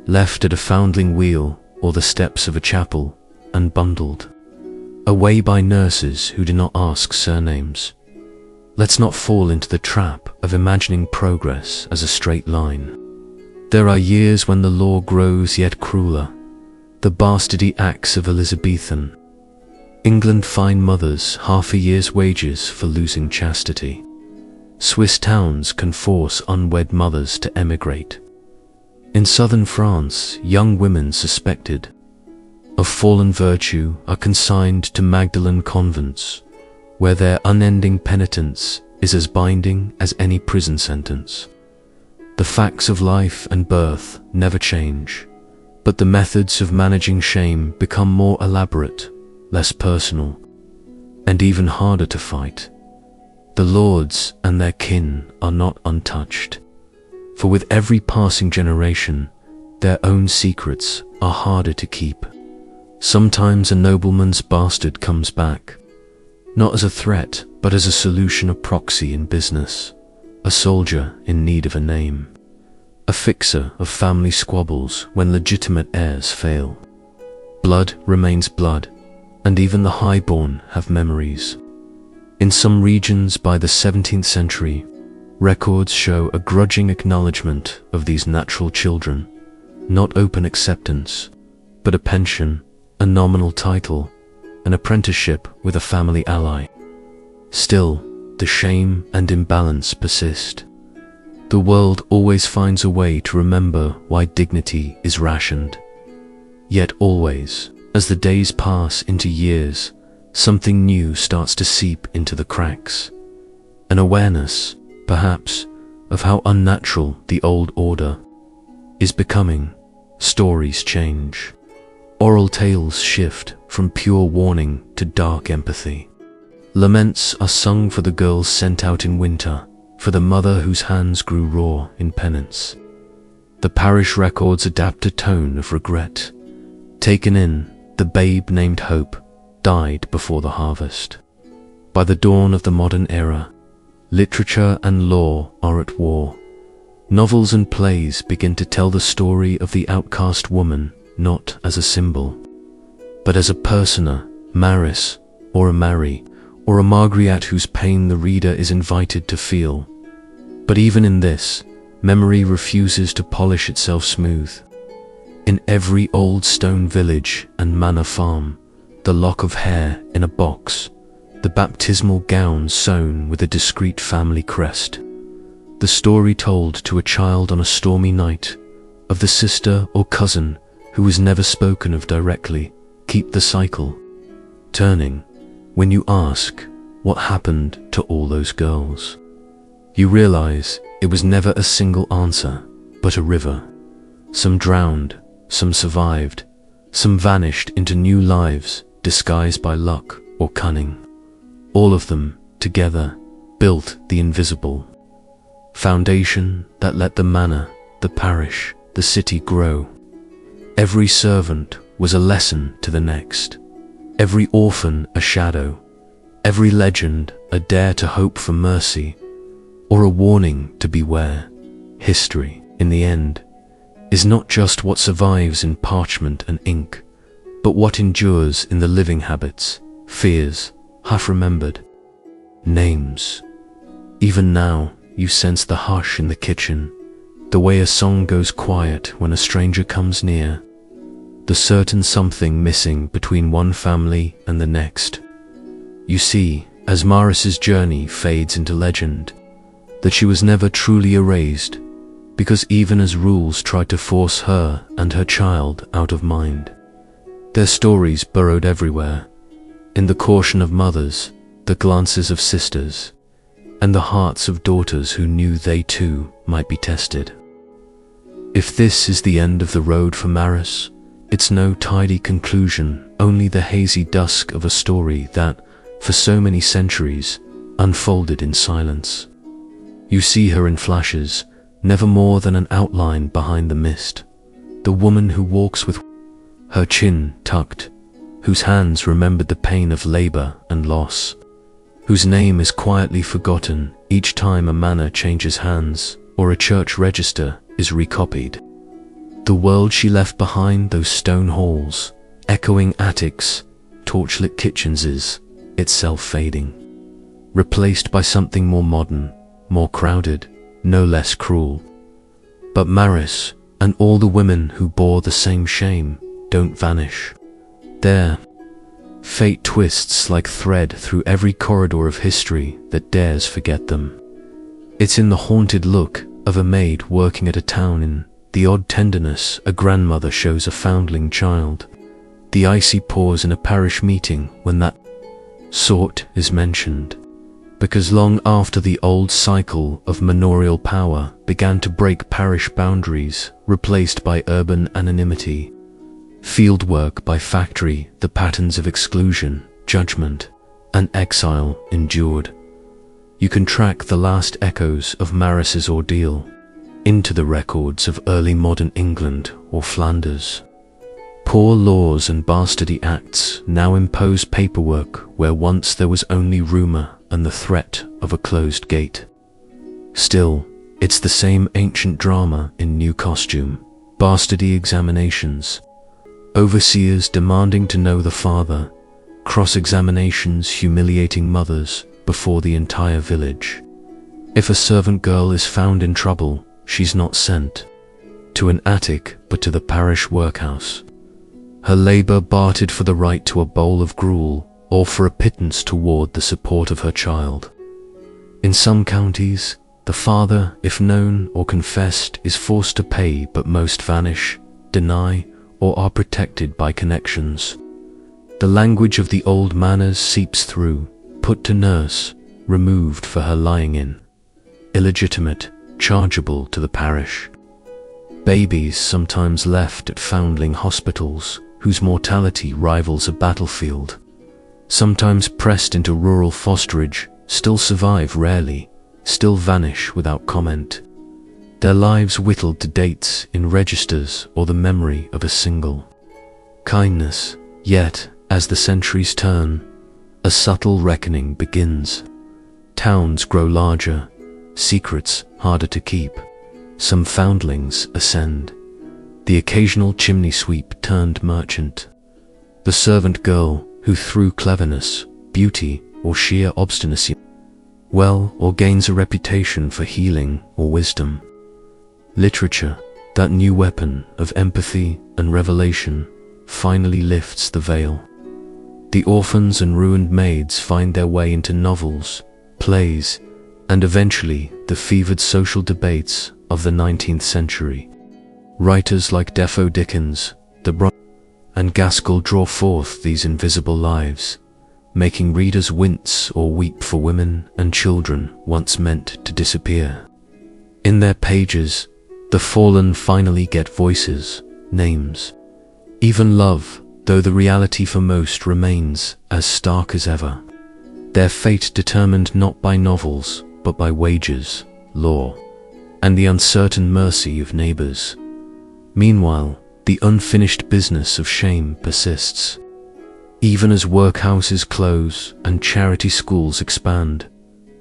left at a foundling wheel or the steps of a chapel, and bundled away by nurses who do not ask surnames. Let's not fall into the trap of imagining progress as a straight line. There are years when the law grows yet crueler, the bastardy acts of Elizabethan England fine mothers half a year's wages for losing chastity. Swiss towns can force unwed mothers to emigrate. In southern France, young women suspected of fallen virtue are consigned to Magdalen convents, where their unending penitence is as binding as any prison sentence. The facts of life and birth never change, but the methods of managing shame become more elaborate, less personal, and even harder to fight. The lords and their kin are not untouched, for with every passing generation, their own secrets are harder to keep. Sometimes a nobleman's bastard comes back, not as a threat, but as a solution, a proxy in business, a soldier in need of a name, a fixer of family squabbles when legitimate heirs fail. Blood remains blood, and even the highborn have memories. In some regions by the 17th century, records show a grudging acknowledgement of these natural children, not open acceptance, but a pension, a nominal title, an apprenticeship with a family ally. Still, the shame and imbalance persist. The world always finds a way to remember why dignity is rationed. Yet always, as the days pass into years, something new starts to seep into the cracks. An awareness, perhaps, of how unnatural the old order is becoming. Stories change. Oral tales shift from pure warning to dark empathy. Laments are sung for the girls sent out in winter, for the mother whose hands grew raw in penance. The parish records adapt a tone of regret, Taken in, the babe named Hope died before the harvest. By the dawn of the modern era, literature and law are at war. Novels and plays begin to tell the story of the outcast woman not as a symbol, but as a persona, Maris, or a Mary, or a Margaret whose pain the reader is invited to feel. But even in this, memory refuses to polish itself smooth. In every old stone village and manor farm, the lock of hair in a box, the baptismal gown sewn with a discreet family crest, the story told to a child on a stormy night of the sister or cousin who was never spoken of directly, keep the cycle turning. When you ask what happened to all those girls, you realize it was never a single answer, but a river. Some drowned, some survived, some vanished into new lives disguised by luck or cunning. All of them, together, built the invisible foundation that let the manor, the parish, the city grow. Every servant was a lesson to the next, every orphan a shadow, every legend a dare to hope for mercy, or a warning to beware. History, in the end, is not just what survives in parchment and ink, but what endures in the living habits, fears, half-remembered names. Even now, you sense the hush in the kitchen, the way a song goes quiet when a stranger comes near, the certain something missing between one family and the next. You see, as Maris's journey fades into legend, that she was never truly erased, because even as rules tried to force her and her child out of mind, their stories burrowed everywhere, in the caution of mothers, the glances of sisters, and the hearts of daughters who knew they too might be tested. If this is the end of the road for Maris, it's no tidy conclusion, only the hazy dusk of a story that, for so many centuries, unfolded in silence. You see her in flashes, never more than an outline behind the mist, the woman who walks with her chin tucked, whose hands remembered the pain of labor and loss, whose name is quietly forgotten each time a manor changes hands or a church register is recopied. The world she left behind those stone halls, echoing attics, torchlit kitchens is itself fading, replaced by something more modern, more crowded, no less cruel. But Maris and all the women who bore the same shame don't vanish. Their fate twists like thread through every corridor of history that dares forget them. It's in the haunted look of a maid working at a town inn, the odd tenderness a grandmother shows a foundling child, the icy pause in a parish meeting when that sort is mentioned, because long after the old cycle of manorial power began to break parish boundaries, replaced by urban anonymity, fieldwork by factory, the patterns of exclusion, judgment, and exile endured. You can track the last echoes of Maris's ordeal into the records of early modern England or Flanders. Poor laws and bastardy acts now impose paperwork where once there was only rumor and the threat of a closed gate. Still, it's the same ancient drama in new costume, bastardy examinations, overseers demanding to know the father, cross-examinations humiliating mothers before the entire village. If a servant girl is found in trouble, she's not sent to an attic but to the parish workhouse, her labor bartered for the right to a bowl of gruel or for a pittance toward the support of her child. In some counties, the father, if known or confessed, is forced to pay, but most vanish, deny, or are protected by connections. The language of the old manors seeps through, put to nurse, removed for her lying in, illegitimate, chargeable to the parish. Babies sometimes left at foundling hospitals, whose mortality rivals a battlefield, sometimes pressed into rural fosterage, still survive rarely, still vanish without comment, their lives whittled to dates in registers or the memory of a single kindness. Yet, as the centuries turn, a subtle reckoning begins. Towns grow larger, secrets harder to keep. Some foundlings ascend. The occasional chimney sweep turned merchant. The servant girl who through cleverness, beauty, or sheer obstinacy or gains a reputation for healing or wisdom. Literature, that new weapon of empathy and revelation, finally lifts the veil. The orphans and ruined maids find their way into novels, plays, and eventually the fevered social debates of the 19th century. Writers like Defoe Dickens, and Gaskell draw forth these invisible lives, making readers wince or weep for women and children once meant to disappear. In their pages, the fallen finally get voices, names, even love, though the reality for most remains as stark as ever. Their fate determined not by novels, but by wages, law, and the uncertain mercy of neighbors. Meanwhile, the unfinished business of shame persists. Even as workhouses close and charity schools expand,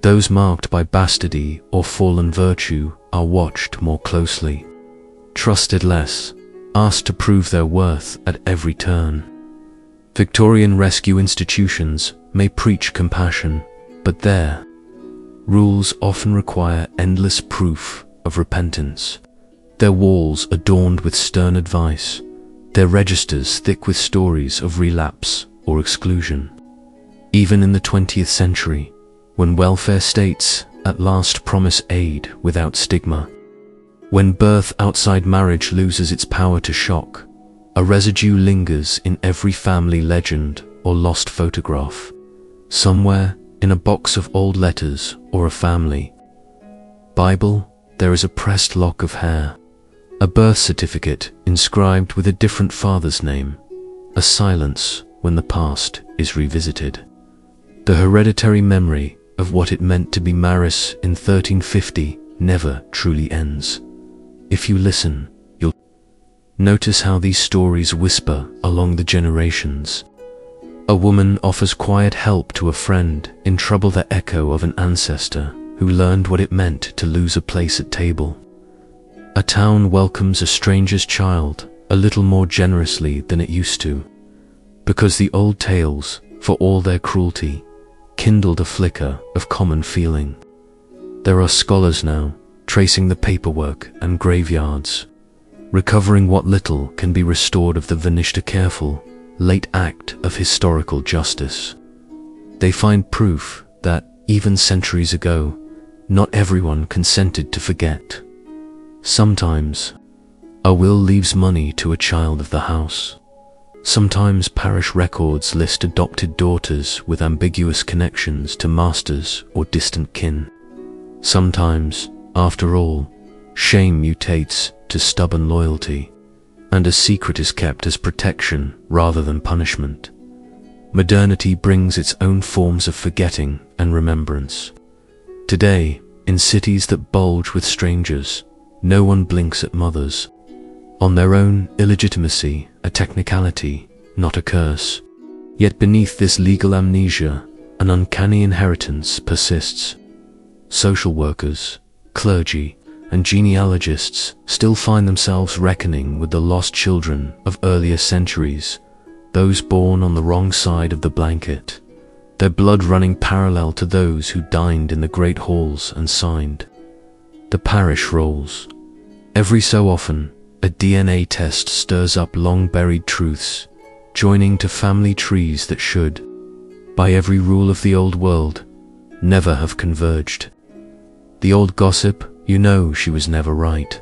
those marked by bastardy or fallen virtue are watched more closely, trusted less, asked to prove their worth at every turn. Victorian rescue institutions may preach compassion, but their rules often require endless proof of repentance. Their walls adorned with stern advice, their registers thick with stories of relapse or exclusion. Even in the 20th century, when welfare states at last promise aid without stigma, when birth outside marriage loses its power to shock, a residue lingers in every family legend or lost photograph, somewhere in a box of old letters or a family Bible. There is a pressed lock of hair, a birth certificate inscribed with a different father's name, a silence when the past is revisited. The hereditary memory of what it meant to be Maris in 1350 never truly ends. If you listen, you'll notice how these stories whisper along the generations. A woman offers quiet help to a friend in trouble, the echo of an ancestor who learned what it meant to lose a place at table. A town welcomes a stranger's child a little more generously than it used to, because the old tales, for all their cruelty, kindled a flicker of common feeling. There are scholars now, tracing the paperwork and graveyards, recovering what little can be restored of the vanished, a careful, late act of historical justice. They find proof that, even centuries ago, not everyone consented to forget. Sometimes, a will leaves money to a child of the house. Sometimes parish records list adopted daughters with ambiguous connections to masters or distant kin. Sometimes, after all, shame mutates to stubborn loyalty, and a secret is kept as protection rather than punishment. Modernity brings its own forms of forgetting and remembrance. Today, in cities that bulge with strangers, no one blinks at mothers. On their own illegitimacy, a technicality, not a curse. Yet beneath this legal amnesia, an uncanny inheritance persists. Social workers, clergy, and genealogists still find themselves reckoning with the lost children of earlier centuries, those born on the wrong side of the blanket, their blood running parallel to those who dined in the great halls and signed the parish rolls. Every so often, a DNA test stirs up long-buried truths, joining to family trees that should, by every rule of the old world, never have converged. The old gossip, you know she was never right.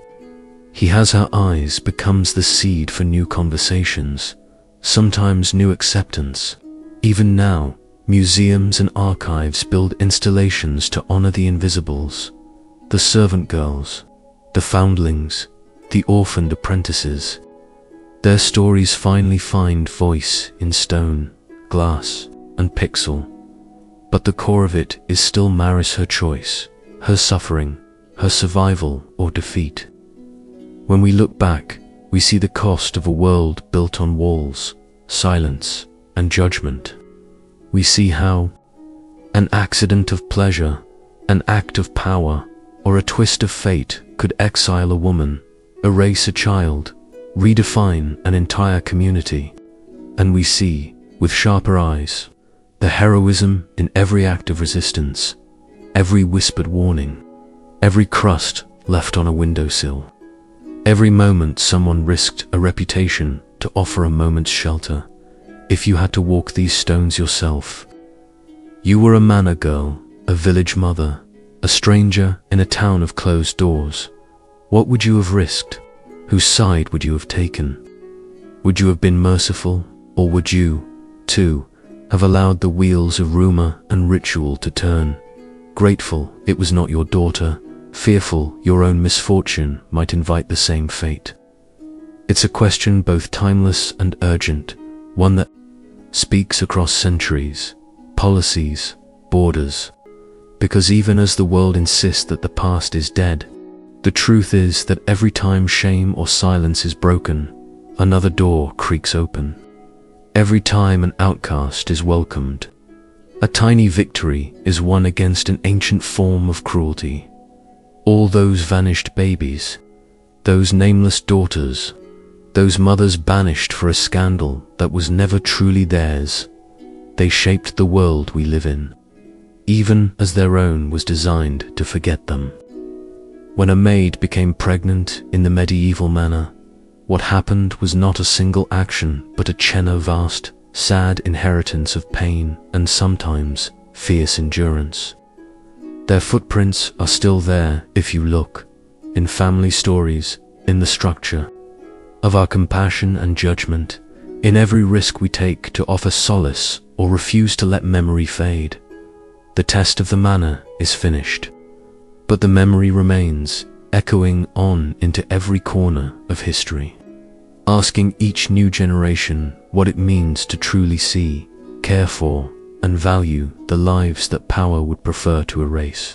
He has her eyes becomes the seed for new conversations, sometimes new acceptance. Even now, museums and archives build installations to honor the invisibles, the servant girls, the foundlings, the orphaned apprentices. Their stories finally find voice in stone, glass, and pixel. But the core of it is still Maris, her choice, her suffering, her survival or defeat. When we look back, We see the cost of a world built on walls, silence, and judgment. We see how an accident of pleasure, an act of power, or a twist of fate could exile a woman, erase a child, redefine an entire community. And we see, with sharper eyes, the heroism in every act of resistance, every whispered warning, every crust left on a windowsill, every moment someone risked a reputation to offer a moment's shelter. If you had to walk these stones yourself, you were a manor girl, a village mother, a stranger in a town of closed doors, what would you have risked? Whose side would you have taken? Would you have been merciful, or would you, too, have allowed the wheels of rumor and ritual to turn? Grateful it was not your daughter, fearful your own misfortune might invite the same fate. It's a question both timeless and urgent, one that speaks across centuries, policies, borders, because even as the world insists that the past is dead, the truth is that every time shame or silence is broken, another door creaks open. Every time an outcast is welcomed, a tiny victory is won against an ancient form of cruelty. All those vanished babies, those nameless daughters, those mothers banished for a scandal that was never truly theirs, they shaped the world we live in, even as their own was designed to forget them. When a maid became pregnant in the medieval manor, what happened was not a single action, but a chain of vast, sad inheritance of pain and sometimes fierce endurance. Their footprints are still there if you look, in family stories, in the structure of our compassion and judgment, in every risk we take to offer solace or refuse to let memory fade. The test of the manor is finished, but the memory remains, echoing on into every corner of history, asking each new generation what it means to truly see, care for, and value the lives that power would prefer to erase.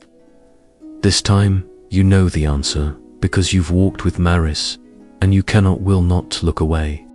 This time, you know the answer, because you've walked with Marise, and you will not look away.